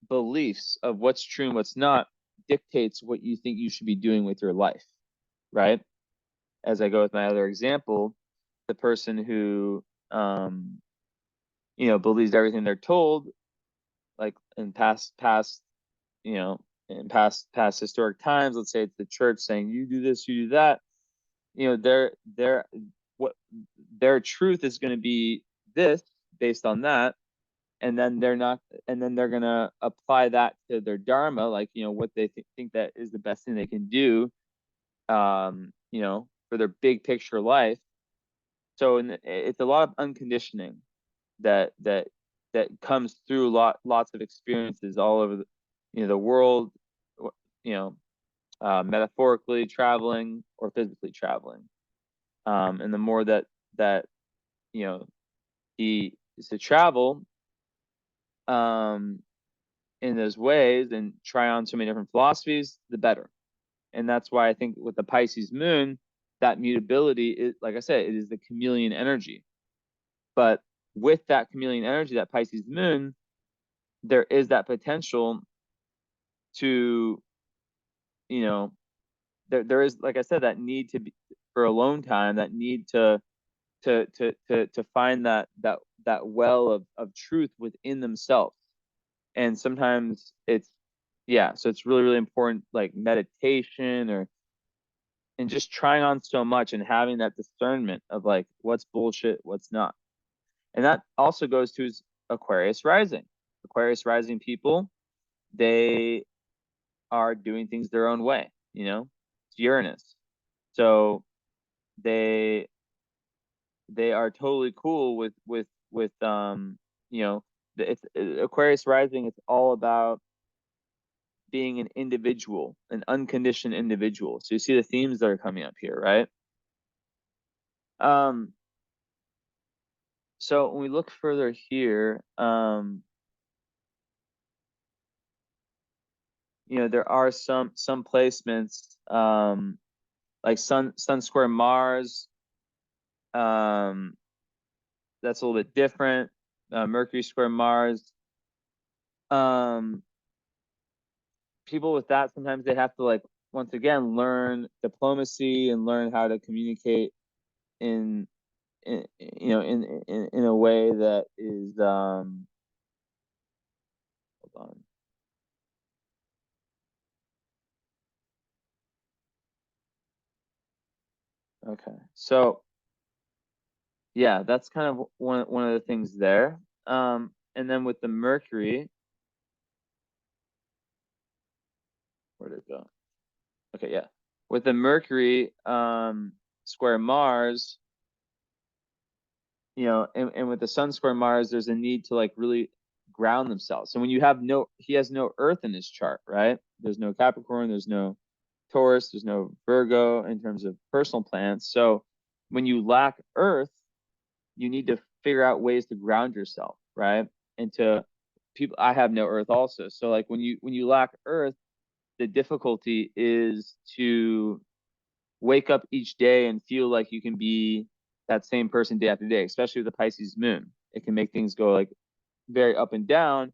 beliefs of what's true and what's not dictates what you think you should be doing with your life, right? As I go with my other example, the person who believes everything they're told, like in past historic times, let's say it's the church saying you do this, you do that, their what their truth is going to be this, based on that, and then they're going to apply that to their dharma, like what they think that is the best thing they can do, for their big picture life. So it's a lot of unconditioning that comes through lots of experiences all over the world, you know, metaphorically traveling or physically traveling. And the more that you know he is to travel in those ways and try on so many different philosophies, the better. And that's why I think with the Pisces moon, that mutability is, like I said, it is the chameleon energy. But with that chameleon energy, that Pisces moon, there is that potential to, you know, there is, like I said, that need to be for alone time, that need to find that well of truth within themselves. And sometimes it's, yeah, so it's really, really important, like meditation, or and just trying on so much and having that discernment of like what's bullshit, what's not. And that also goes to Aquarius rising. Aquarius rising people, they are doing things their own way, it's Uranus. So they they are totally cool with you know, it's Aquarius rising. It's all about being an individual, an unconditioned individual. So you see the themes that are coming up here, right? Um, so when we look further here, there are some placements, like Sun square Mars. Um, that's a little bit different. Mercury square Mars. Um, People with that, sometimes they have to, like, once again, learn diplomacy and learn how to communicate in, in a way that is, hold on. Okay. So yeah, that's kind of one of the things there. And then with the Mercury, where did it go? Okay, yeah. With the Mercury square Mars, and with the Sun square Mars, there's a need to, like, really ground themselves. So when you have he has no Earth in his chart, right? There's no Capricorn, there's no Taurus, there's no Virgo in terms of personal plans. So when you lack Earth, you need to figure out ways to ground yourself, right? And to people, I have no Earth also. So, like, when you lack Earth, the difficulty is to wake up each day and feel like you can be that same person day after day, especially with the Pisces moon. It can make things go, like, very up and down.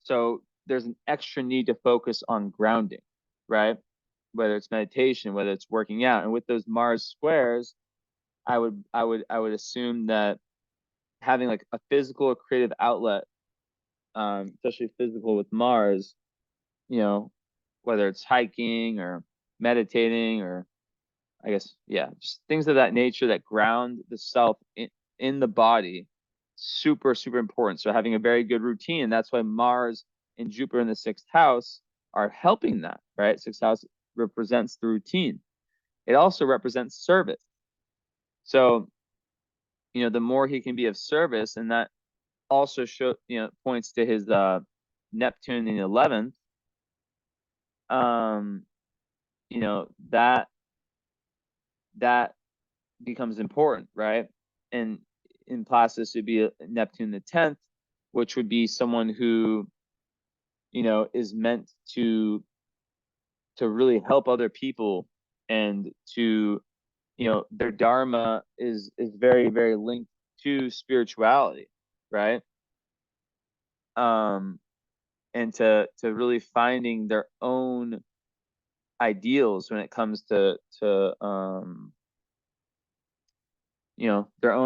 So there's an extra need to focus on grounding, right? Whether it's meditation, whether it's working out. And with those Mars squares, I would assume that having, like, a physical or creative outlet, especially physical with Mars, you know, whether it's hiking or meditating, or, I guess, yeah, just things of that nature that ground the self in the body, super, super important. So having a very good routine, that's why Mars and Jupiter in the sixth house are helping that, right? Sixth house represents the routine. It also represents service. So, the more he can be of service, and that also points to his Neptune in the 11th. Um, that becomes important, right? And in Placidus would be Neptune the 10th, which would be someone who, is meant to really help other people, and to, their dharma is very, very linked to spirituality, right? Um, and to really finding their own ideals when it comes to their own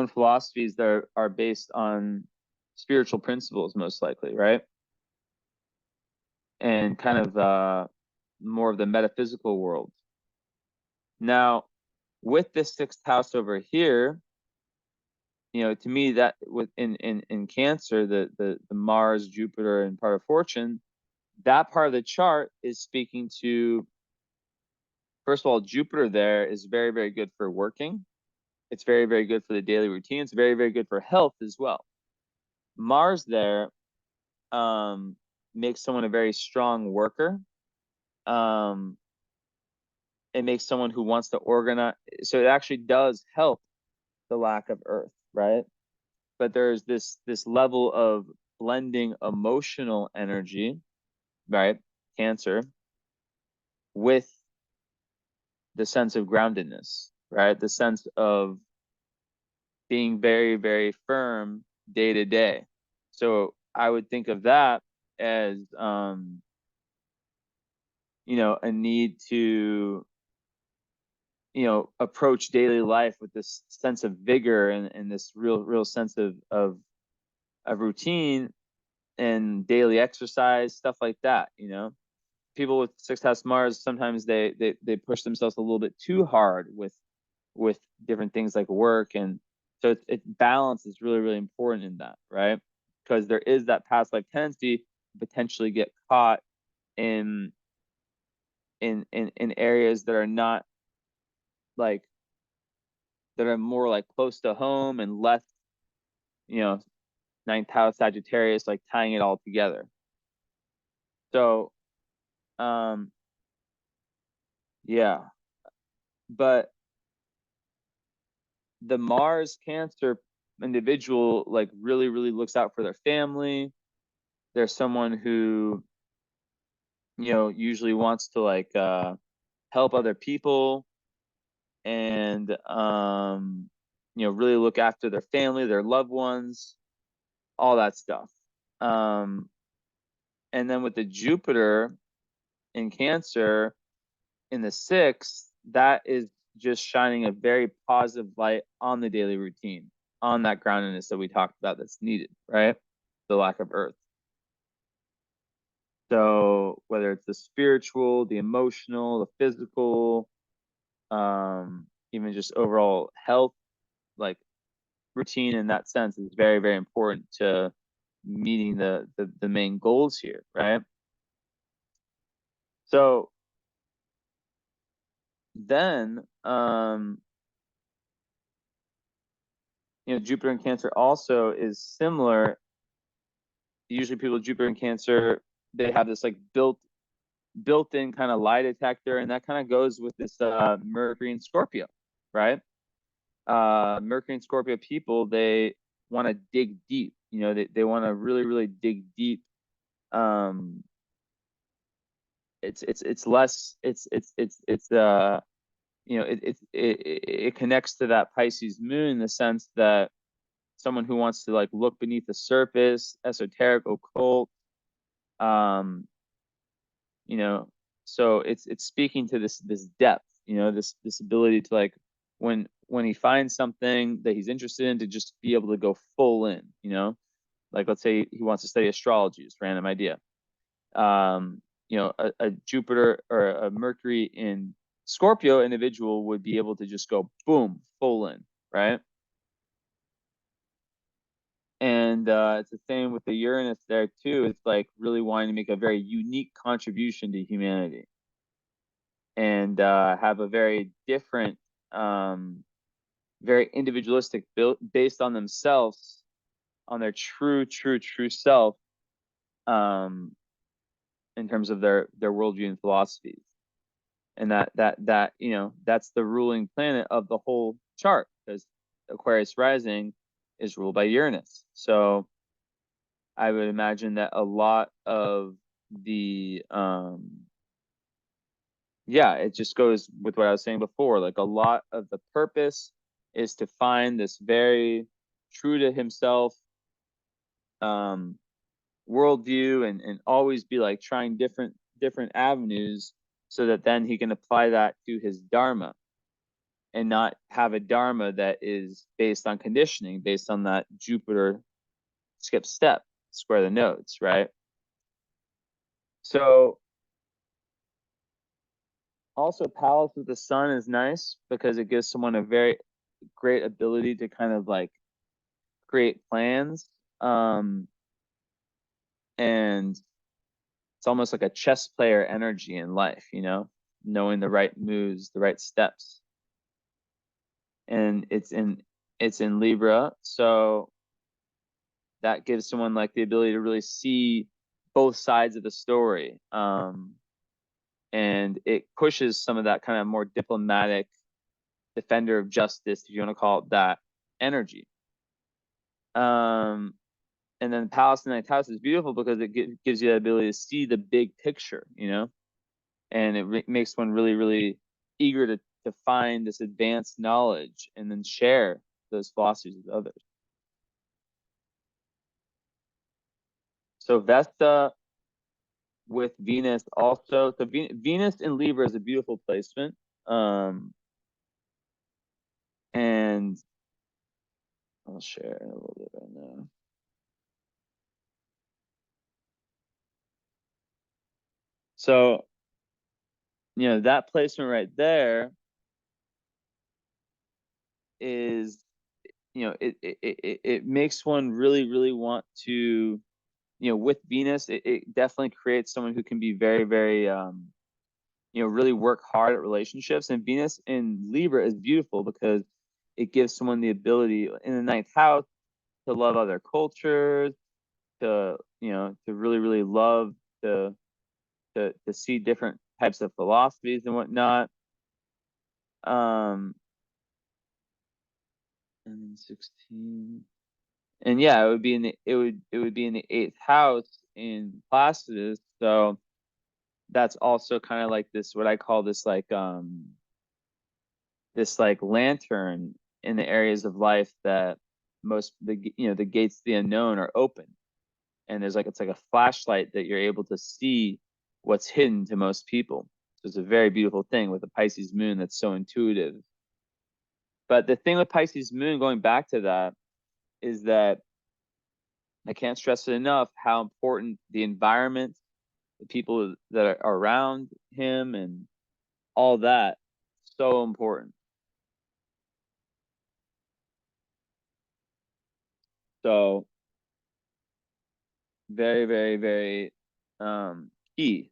philosophies that are based on spiritual principles, most likely, right? And kind of more of the metaphysical world. Now, with this sixth house over here, to me, that with in Cancer, the Mars, Jupiter, and part of fortune, that part of the chart is speaking to, first of all, Jupiter there is very, very good for working. It's very, very good for the daily routine. It's very, very good for health as well. Mars there makes someone a very strong worker. Um, it makes someone who wants to organize. So it actually does help the lack of Earth, right? But there's this level of blending emotional energy, right? Cancer, with the sense of groundedness, right? The sense of being very, very firm day to day. So I would think of that as, a need to, approach daily life with this sense of vigor, and this real sense of routine and daily exercise, stuff like that. People with sixth house Mars, sometimes they push themselves a little bit too hard with different things like work. And so it balance is really, really important in that, right? Because there is that past life tendency to potentially get caught in in areas that are not, like, that are more like close to home and less, you know, ninth house Sagittarius, like tying it all together. So, um, yeah, but the Mars Cancer individual like really, really looks out for their family. They're someone who, usually wants to like help other people and really look after their family, their loved ones, all that stuff. Um, and then with the Jupiter in Cancer in the sixth, that is just shining a very positive light on the daily routine, on that groundedness that we talked about that's needed, right? The lack of earth. So whether it's the spiritual, the emotional, the physical, even just overall health, like routine in that sense is very, very important to meeting the main goals here, right? So then Jupiter in Cancer also is similar. Usually people with Jupiter in Cancer, they have this like built-in kind of lie detector, and that kind of goes with this Mercury and Scorpio, right? Mercury and Scorpio people, they want to dig deep. They want to really, really dig deep. It's less it connects to that Pisces moon in the sense that someone who wants to like look beneath the surface, esoteric, occult, um, you know, so it's speaking to this depth, this ability to like when he finds something that he's interested in to just be able to go full in, like let's say he wants to study astrology, just random idea. A Jupiter or a Mercury in Scorpio individual would be able to just go boom, full in, right? And it's the same with the Uranus there too. It's like really wanting to make a very unique contribution to humanity and have a very different, very individualistic build based on themselves, on their true, true, true self, um, in terms of their worldview and philosophies. And that's the ruling planet of the whole chart because Aquarius rising is ruled by Uranus. So I would imagine that a lot of the it just goes with what I was saying before. Like a lot of the purpose is to find this very true to himself um worldview and always be like trying different avenues so that then he can apply that to his dharma and not have a dharma that is based on conditioning, based on that Jupiter skip step, square the nodes, right? So also Palace with the Sun is nice because it gives someone a very great ability to kind of like create plans. And it's almost like a chess player energy in life, knowing the right moves, the right steps. And it's in Libra, so that gives someone like the ability to really see both sides of the story. And it pushes some of that kind of more diplomatic defender of justice, if you want to call it that, energy. And then Palace in the Ninth House is beautiful because it gives you the ability to see the big picture, and it makes one really, really eager to find this advanced knowledge and then share those philosophies with others. So Vesta with Venus also. So Venus in Libra is a beautiful placement. And I'll share a little bit right now. So, that placement right there is, it makes one really, really want to, with Venus, it definitely creates someone who can be very, very, really work hard at relationships. And Venus in Libra is beautiful because it gives someone the ability in the ninth house to love other cultures, to to really, really love to see different types of philosophies and whatnot. Um, and then 16. And yeah, it would be in the eighth house in Placidus. So that's also kind of like this, what I call this like lantern in the areas of life that the gates to the unknown are open. And it's like a flashlight that you're able to see what's hidden to most people. So it's a very beautiful thing with a Pisces moon that's so intuitive. But the thing with Pisces moon, going back to that, is that I can't stress it enough how important the environment, the people that are around him, and all that, so important. So very, very, very key,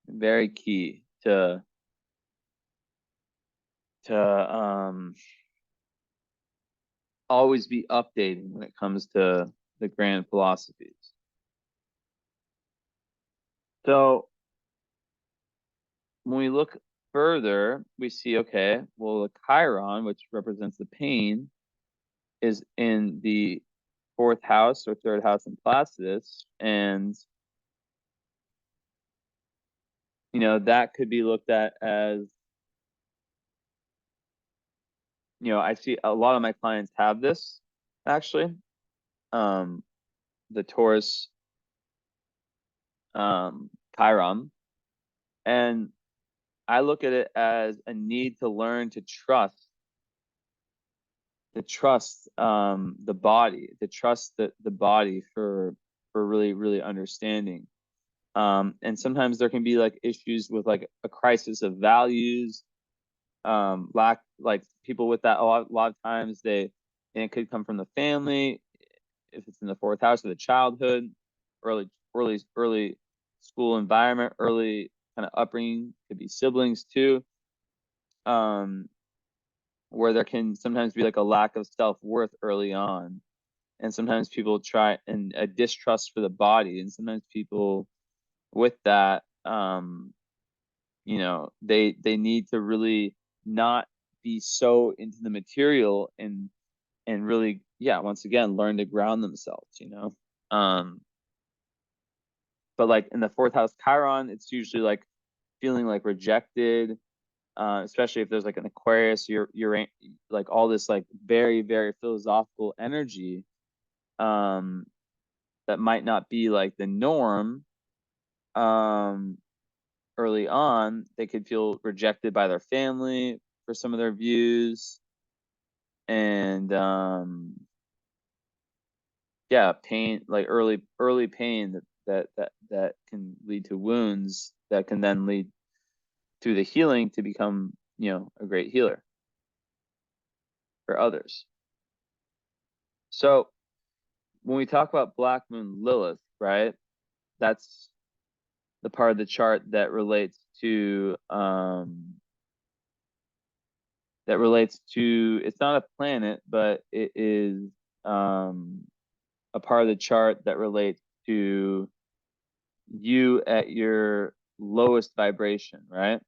very key to always be updating when it comes to the grand philosophies. So when we look further, we see, okay, well, the Chiron, which represents the pain, is in the fourth house or third house in Placidus. And, that could be looked at as, I see a lot of my clients have this actually. The Taurus Chiron. And I look at it as a need to learn to trust the body, to trust the body for really, really understanding. And sometimes there can be like issues with like a crisis of values, lack, like people with that a lot of times and it could come from the family if it's in the fourth house, of the childhood, early school environment, early kind of upbringing, could be siblings too, where there can sometimes be like a lack of self-worth early on. And sometimes people try and a distrust for the body. And sometimes people with that, they need to really not be so into the material and really, yeah, once again, learn to ground themselves. But like in the fourth house Chiron, it's usually like feeling like rejected, especially if there's like an Aquarius, you're like all this like very, very philosophical energy, um, that might not be like the norm. Um, Early on, they could feel rejected by their family for some of their views, and yeah, pain, like early pain that can lead to wounds that can then lead to the healing to become, a great healer for others. So when we talk about Black Moon Lilith, right, that's the part of the chart that relates to, it's not a planet, but it is a part of the chart that relates to you at your lowest vibration, right?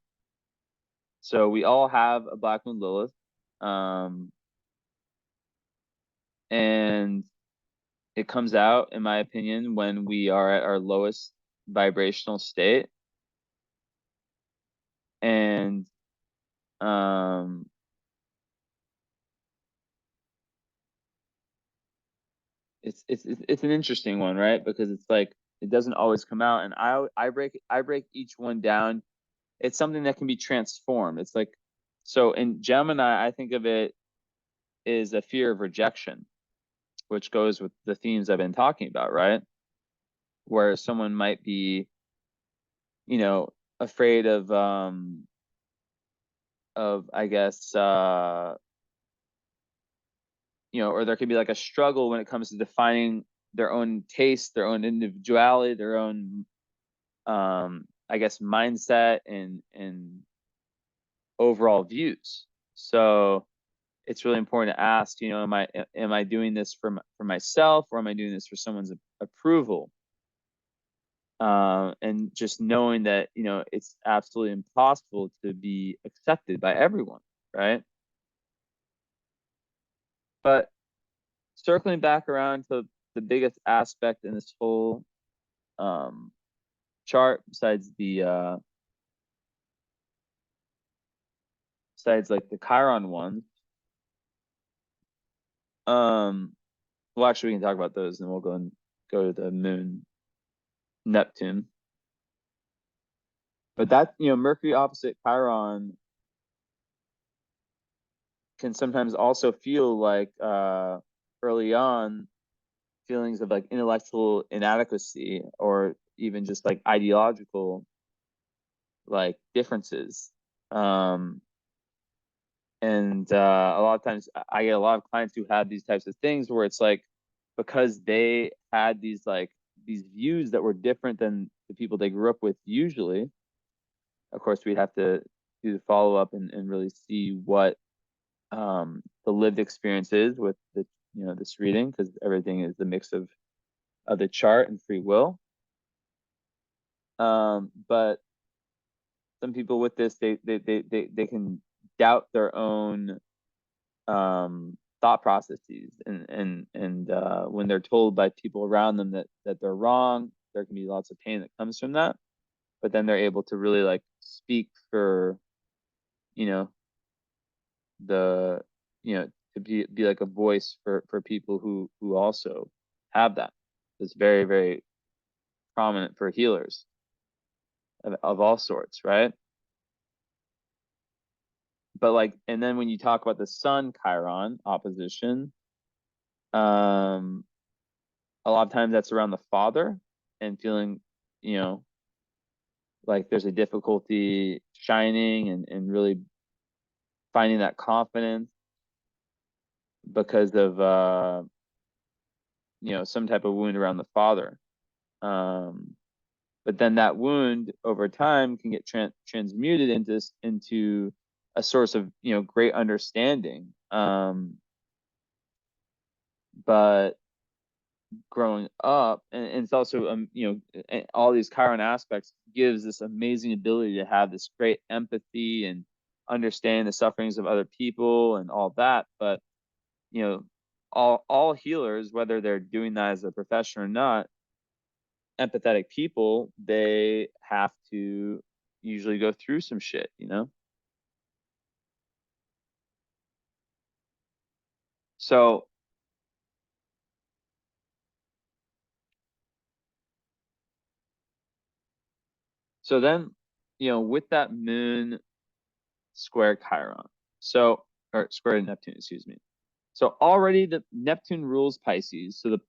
So we all have a Black Moon Lilith, and it comes out, in my opinion, when we are at our lowest vibrational state. And um, it's an interesting one, right? Because it's like it doesn't always come out, and I break each one down. It's something that can be transformed. It's like, so in Gemini, I think of it is a fear of rejection, which goes with the themes I've been talking about, right? Where someone might be, afraid of I guess or there could be like a struggle when it comes to defining their own taste, their own individuality, their own I guess mindset and overall views. So it's really important to ask, am I doing this for myself, or am I doing this for someone's approval? And just knowing that, it's absolutely impossible to be accepted by everyone, right? But circling back around to the biggest aspect in this whole um, chart, besides like the Chiron ones, well, actually, we can talk about those, and we'll go to the moon, Neptune. But that, Mercury opposite Chiron can sometimes also feel like early on feelings of like intellectual inadequacy, or even just like ideological like differences. And a lot of times I get a lot of clients who have these types of things where it's like, because they had these views that were different than the people they grew up with usually. Of course, we'd have to do the follow up and really see what the lived experience is with this reading, because everything is a mix of the chart and free will. But some people with this, they can doubt their own thought processes, and when they're told by people around them that they're wrong, there can be lots of pain that comes from that. But then they're able to really like speak for, you know, the to be like a voice for people who also have that. It's very, very prominent for healers of all sorts, right? But like, and then when you talk about the Sun Chiron opposition, um, a lot of times that's around the father, and feeling, you know, like there's a difficulty shining and really finding that confidence because of some type of wound around the father. But then that wound over time can get transmuted into a source of great understanding. But growing up, and it's also all these Chiron aspects gives this amazing ability to have this great empathy and understand the sufferings of other people and all that. But all healers, whether they're doing that as a profession or not, empathetic people, they have to usually go through some shit. So then, with that moon square Chiron, or square Neptune, excuse me. So already the Neptune rules Pisces. So the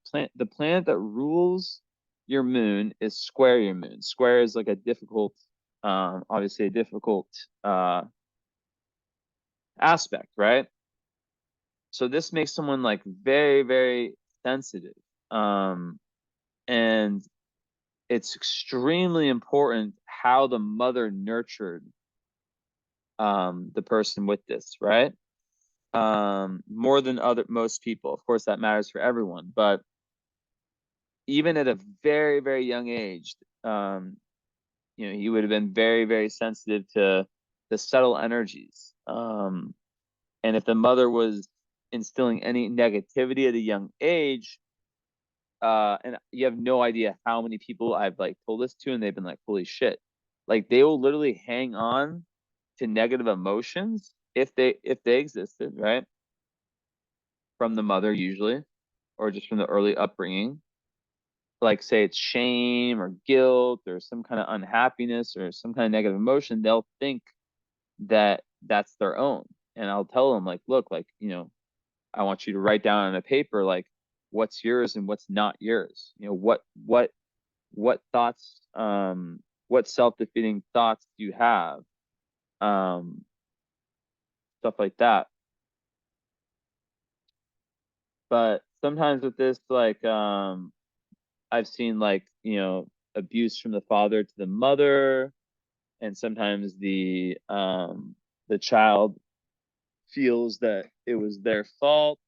planet that rules your moon is square your moon. Square is like a difficult, obviously a difficult aspect, right? So this makes someone like very, very sensitive. And it's extremely important how the mother nurtured the person with this, right? More than most people. Of course, that matters for everyone, but even at a very, very young age, he would have been very, very sensitive to the subtle energies. And if the mother was instilling any negativity at a young age, and you have no idea how many people I've like told this to, and they've been like, "Holy shit!" Like they will literally hang on to negative emotions if they existed, right? From the mother usually, or just from the early upbringing. Like say it's shame or guilt or some kind of unhappiness or some kind of negative emotion, they'll think that that's their own. And I'll tell them like, look, like, I want you to write down on a paper like what's yours and what's not yours. What thoughts, what self-defeating thoughts do you have? Um, Stuff like that. But sometimes with this, like, I've seen like, abuse from the father to the mother, and sometimes the child feels that it was their fault.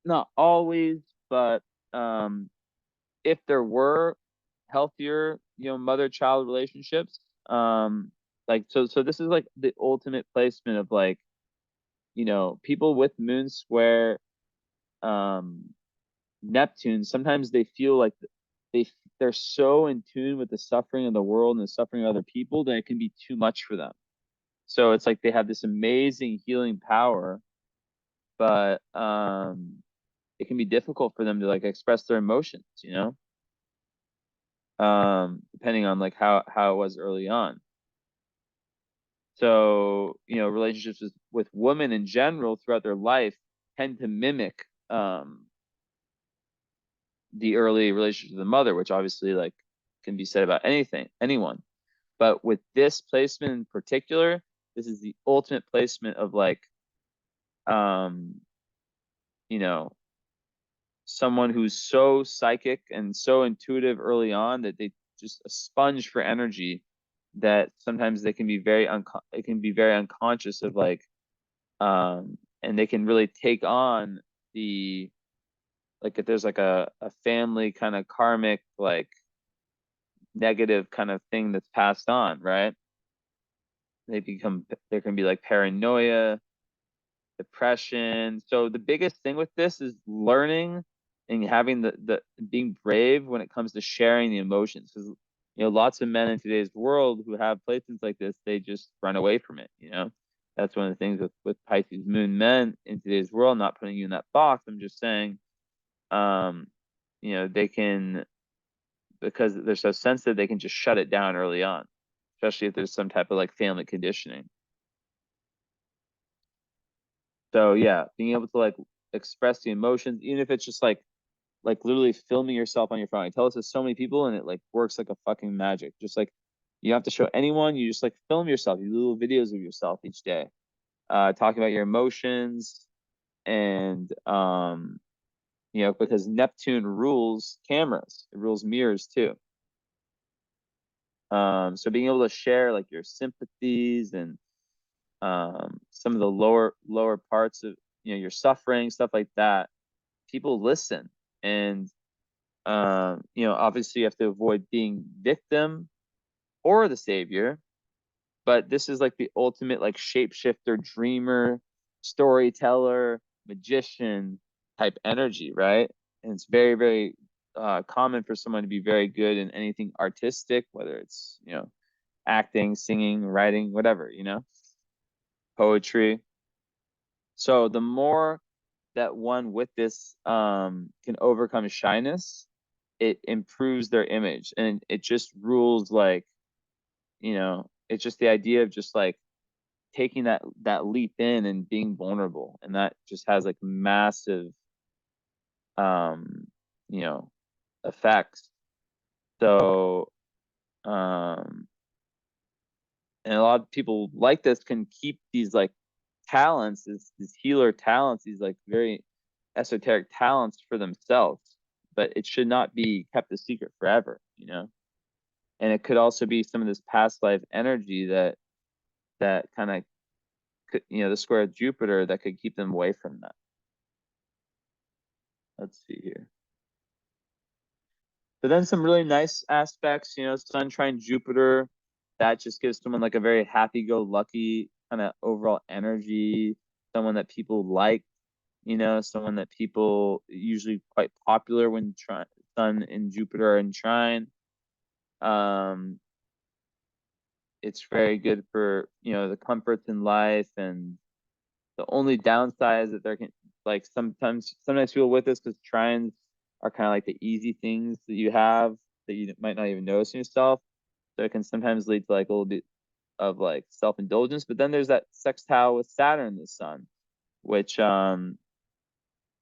Not always, but if there were healthier, mother-child relationships, like so this is like the ultimate placement of like, people with moon square um Neptune, sometimes they feel like they they're so in tune with the suffering of the world and the suffering of other people that it can be too much for them. So it's like they have this amazing healing power, but it can be difficult for them to like express their emotions, depending on like how it was early on. So, relationships with women in general throughout their life tend to mimic the early relationship with the mother, which obviously like can be said about anyone. But with this placement in particular, this is the ultimate placement of like, um, you know, someone who's so psychic and so intuitive early on that they just a sponge for energy, that sometimes they can be it can be very unconscious of like, and they can really take on the, like if there's like a family kind of karmic like negative kind of thing that's passed on, right? There can be like paranoia, depression. So the biggest thing with this is learning and having the being brave when it comes to sharing the emotions. Because lots of men in today's world who have placements like this, they just run away from it. That's one of the things with Pisces moon men in today's world. Not putting you in that box. I'm just saying, um, they can, because they're so sensitive, they can just shut it down early on, especially if there's some type of like family conditioning. So yeah, being able to like express the emotions, even if it's just like literally filming yourself on your phone. I tell this to so many people and it like works like a fucking magic. Just like you don't have to show anyone, you just like film yourself, you do little videos of yourself each day, talking about your emotions. And because Neptune rules cameras, it rules mirrors too. So being able to share like your sympathies and some of the lower parts of your suffering, stuff like that, people listen. And obviously you have to avoid being victim or the savior, but this is like the ultimate like shapeshifter, dreamer, storyteller, magician type energy, right? And it's very, very common for someone to be very good in anything artistic, whether it's acting, singing, writing, whatever, poetry. So the more that one with this can overcome shyness, it improves their image, and it just rules like, it's just the idea of just like taking that leap in and being vulnerable, and that just has like massive um you know effects. So um and a lot of people like this can keep these like talents, these healer talents, these like very esoteric talents for themselves, but it should not be kept a secret forever. And it could also be some of this past life energy that kind of the square of Jupiter that could keep them away from that. Let's see here. But then some really nice aspects, Sun trine Jupiter, that just gives someone like a very happy-go-lucky kind of overall energy, someone that people like, someone that people usually quite popular when Sun and Jupiter are in trine. Um, it's very good for, the comforts in life. And the only downside is that there can, like, sometimes people with this, because trines are kind of like the easy things that you have that you might not even notice in yourself. So it can sometimes lead to like a little bit of like self-indulgence. But then there's that sextile with Saturn and the Sun, which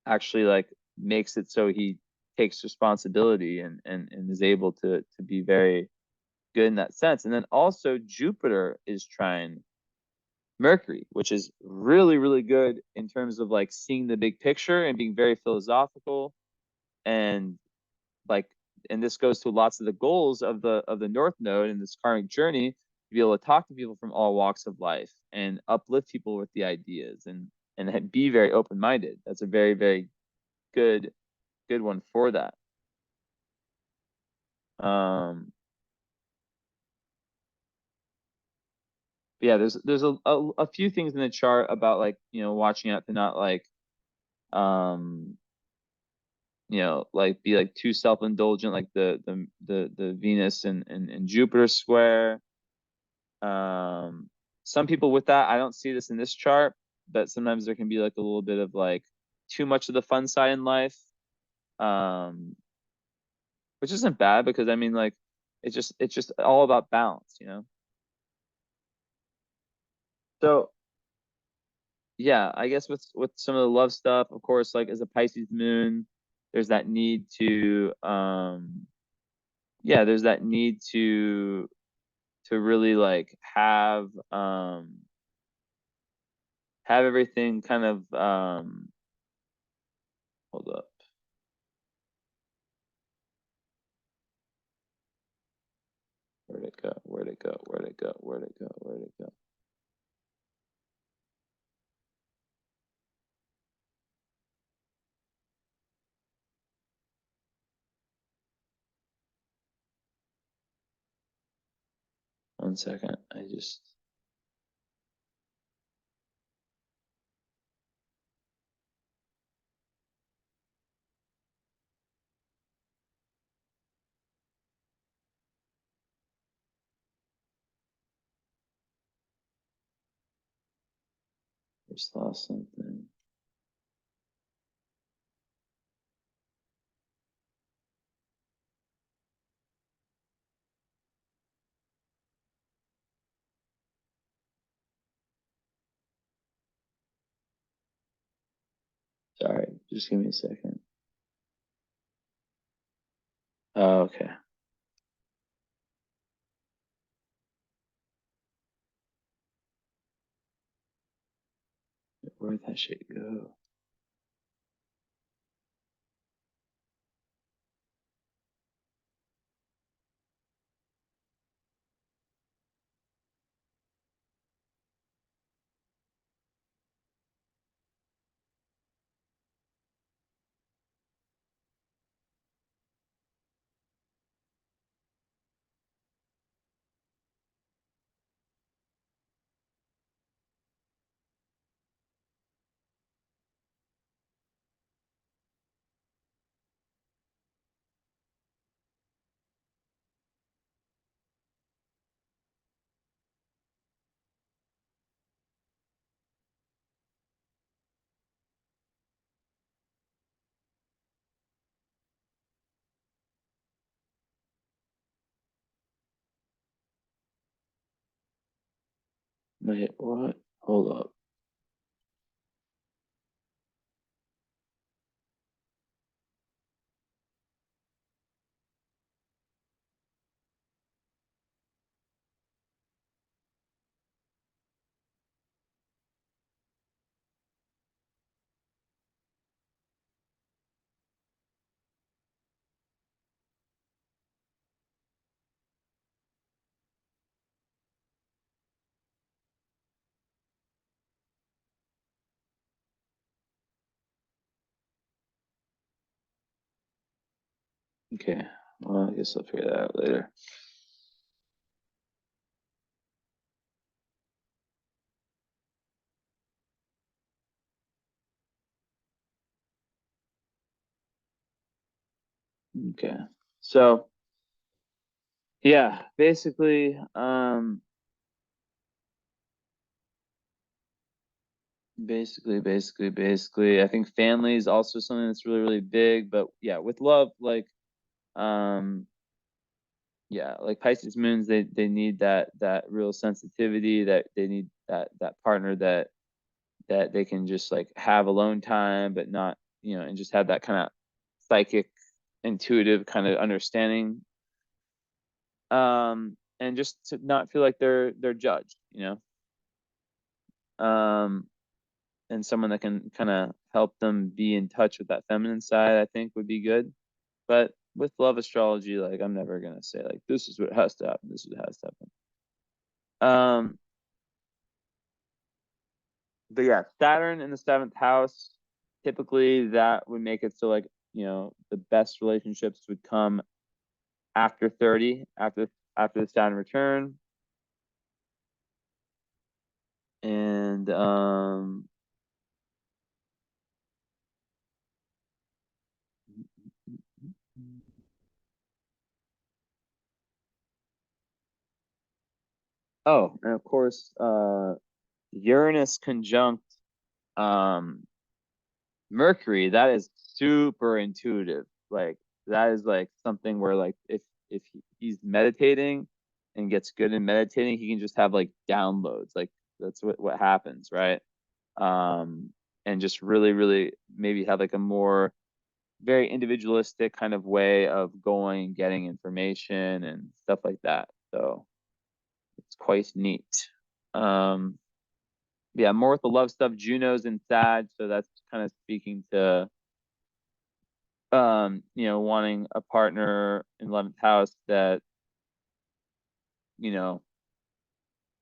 actually like makes it so he takes responsibility and is able to be very good in that sense. And then also Jupiter is trine Mercury, which is really, really good in terms of like seeing the big picture and being very philosophical. And like, and this goes to lots of the goals of the North Node in this karmic journey, to be able to talk to people from all walks of life and uplift people with the ideas. And and be very open-minded. That's a very, very good one for that. Yeah, there's a few things in the chart about like, watching out to not like um like be like too self-indulgent, like the Venus and Jupiter square. Some people with that, I don't see this in this chart, but sometimes there can be like a little bit of like too much of the fun side in life. Um, which isn't bad because I mean like it's just all about balance. So yeah, I guess with some of the love stuff, of course, like as a Pisces moon, there's that need to yeah, there's that need to really like have everything kind of hold up. Where'd it go? Where'd it go? Where'd it go? Where'd it go? Where'd it go? 1 second. Just lost something. Sorry, just give me a second. Oh, okay. Where'd that shit go? Wait, what? Hold up. Okay. Well, I guess I'll figure that out later. Okay. So yeah, basically, I think family is also something that's really, really big. But yeah, with love, like um yeah, like Pisces moons, they need that real sensitivity, that they need that partner that they can just like have alone time, but not, and just have that kind of psychic, intuitive kind of understanding. And just to not feel like they're judged. Um, and someone that can kind of help them be in touch with that feminine side, I think would be good. But with love astrology, like I'm never gonna say like this is what has to happen, this is what has to happen. But yeah, Saturn in the seventh house, typically that would make it so like, the best relationships would come after 30, after the Saturn return. And oh, and of course, Uranus conjunct um Mercury, that is super intuitive. Like that is like something where like if he's meditating and gets good in meditating, he can just have like downloads. Like that's what happens, right? Um, and just really, really maybe have like a more very individualistic kind of way of going, getting information and stuff like that. So it's quite neat. Um, yeah, more with the love stuff. Juno's in Sag, so that's kind of speaking to wanting a partner in 11th house that, you know,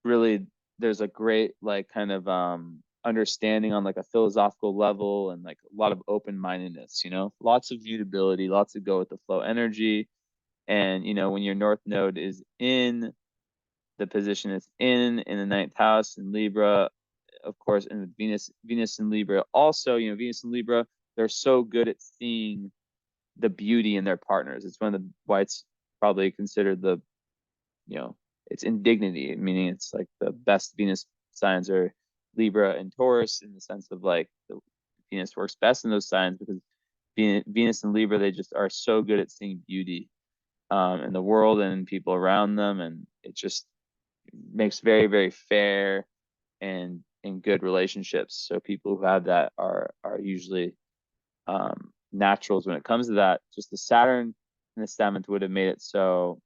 really there's a great like kind of understanding on like a philosophical level and like a lot of open-mindedness, lots of mutability, lots of go with the flow energy. And when your north node is in the position it's in the ninth house in Libra, of course, and Venus in Libra also, Venus and Libra, they're so good at seeing the beauty in their partners. It's one of the why it's probably considered it's indignity, meaning it's like the best Venus signs are Libra and Taurus in the sense of like the Venus works best in those signs because Venus and Libra, they just are so good at seeing beauty in the world and people around them, and it just makes very, very fair and good relationships. So people who have that are usually naturals when it comes to that. Just the Saturn and the seventh would have made it so,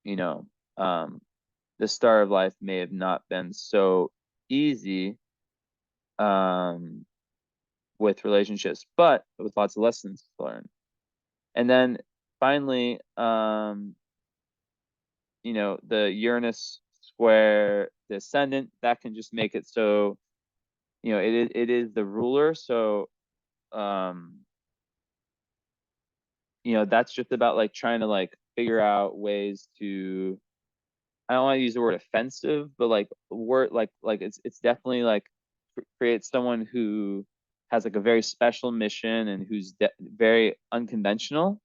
you know, um, the star of life may have not been so easy um, with relationships, but with lots of lessons to learn. And then finally, the Uranus square the ascendant, that can just make it so, it is the ruler. So, um, that's just about like trying to like figure out ways to, I don't want to use the word offensive, but like word like it's definitely like create someone who has like a very special mission and who's very unconventional.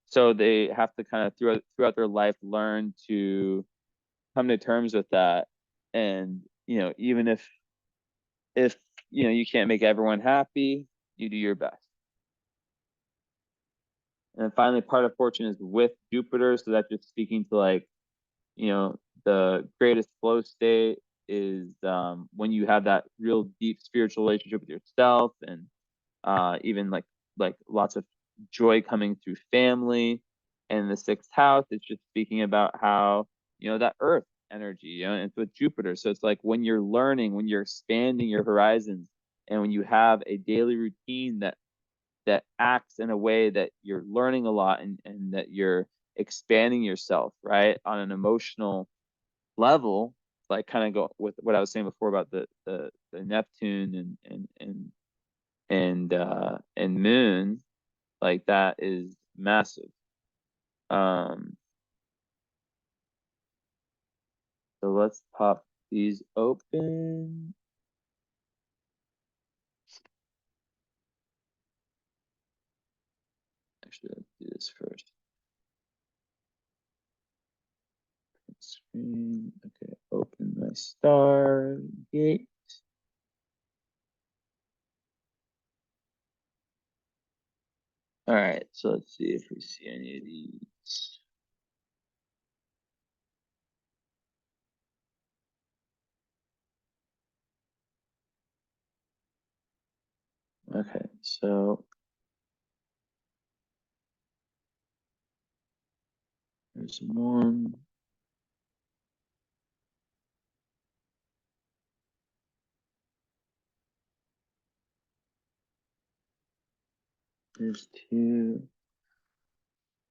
So they have to kind of throughout their life learn to come to terms with that. And even if you can't make everyone happy, you do your best. And then finally, part of fortune is with Jupiter, so that's just speaking to like the greatest flow state is when you have that real deep spiritual relationship with yourself, and even like lots of joy coming through family. And the sixth house, it's just speaking about how that earth energy, and it's with Jupiter. So it's like when you're learning, when you're expanding your horizons, and when you have a daily routine that acts in a way that you're learning a lot, and that you're expanding yourself, right, on an emotional level, like kind of go with what I was saying before about the Neptune and Moon, like that is massive. Um, so let's pop these open. Actually, let's do this first. Screen. Okay, open my star gate. All right, so let's see if we see any of these. Okay, so there's one. There's two.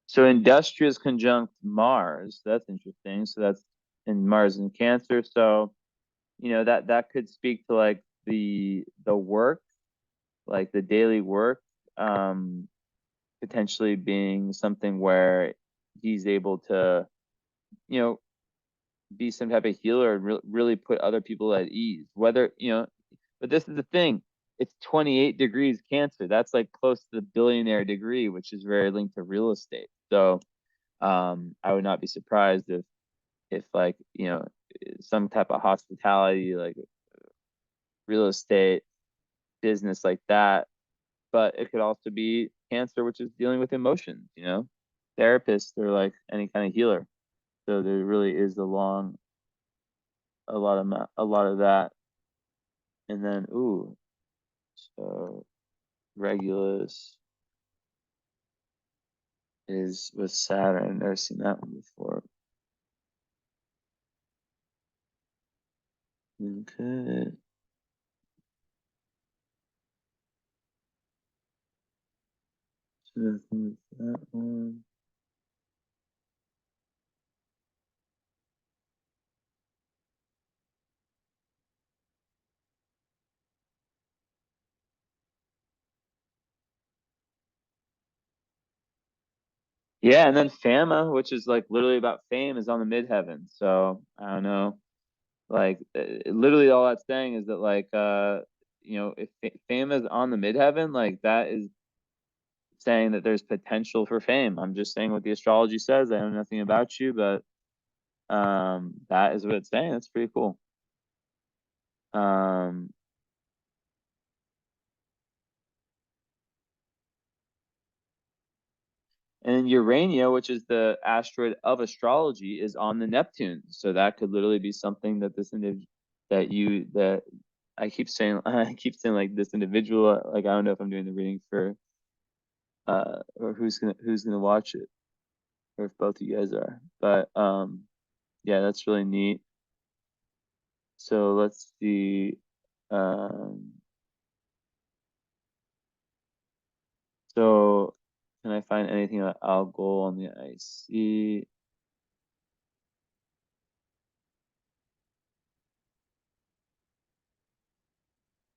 So industrious conjunct Mars. That's interesting. So that's in Mars in Cancer. So that could speak to like the work, like the daily work, um, potentially being something where he's able to, you know, be some type of healer and really put other people at ease. But this is the thing. It's 28 degrees Cancer. That's like close to the billionaire degree, which is very linked to real estate. So I would not be surprised if like, some type of hospitality, like real estate business like that. But it could also be Cancer, which is dealing with emotions, therapists or like any kind of healer. So there really is a lot of that. And then, so Regulus is with Saturn. I've never seen that one before. Okay. So that one. Yeah, and then Fama, which is like literally about fame, is on the midheaven. So I don't know. Like literally all that's saying is that like if fame is on the midheaven, like that is saying that there's potential for fame. I'm just saying what the astrology says. I know nothing about you, but that is what it's saying. That's pretty cool. Um and Urania, which is the asteroid of astrology, is on the Neptune. So that could literally be something that this individual that I keep saying like this individual, like I don't know if I'm doing the reading for or who's gonna watch it, or if both of you guys are. But yeah, that's really neat. So let's see. Um so can I find anything about Algol on the IC?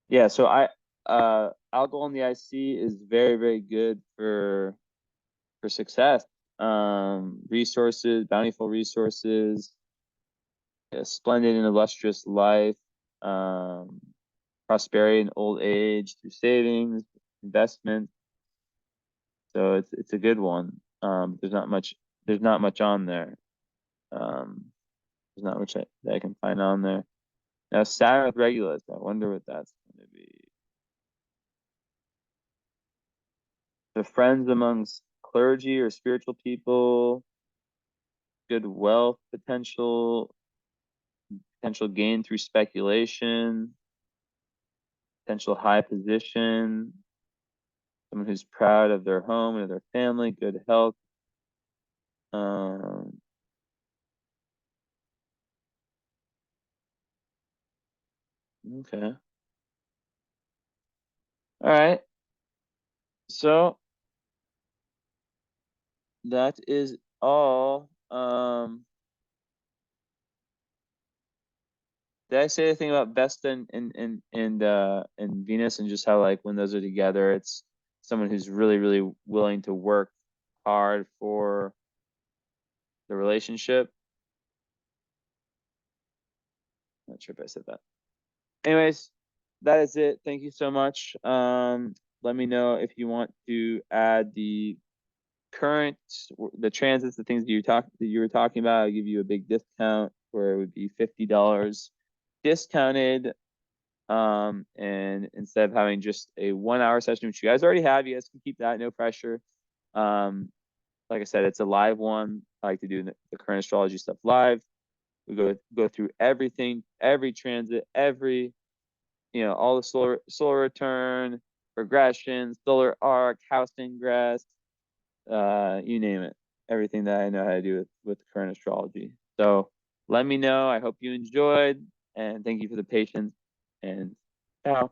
Yeah, so Algol on the IC is very, very good for success. Resources, bountiful resources, a splendid and illustrious life, um, prosperity in old age through savings, investment. So it's a good one. There's not much on there. Um, there's not much that I can find on there. Now Saturn with Regulus, I wonder what that's going to be. The friends amongst clergy or spiritual people, good wealth potential gain through speculation, potential high position, someone who's proud of their home and their family, good health. Um, okay. All right. So that is all. Did I say anything about Vesta and Venus, and just how like when those are together, it's someone who's really, really willing to work hard for the relationship? Not sure if I said that. Anyways, that is it. Thank you so much. Let me know if you want to add current the transits, the things that you were talking about. I'll give you a big discount where it would be $50 discounted. And instead of having just a 1 hour session, which you guys already have, you guys can keep that, no pressure. Um, like I said, it's a live one. I like to do the current astrology stuff live. We go through everything, every transit, all the solar return, regression, solar arc, house ingress, you name it. Everything that I know how to do with current astrology. So let me know. I hope you enjoyed, and thank you for the patience. And ciao.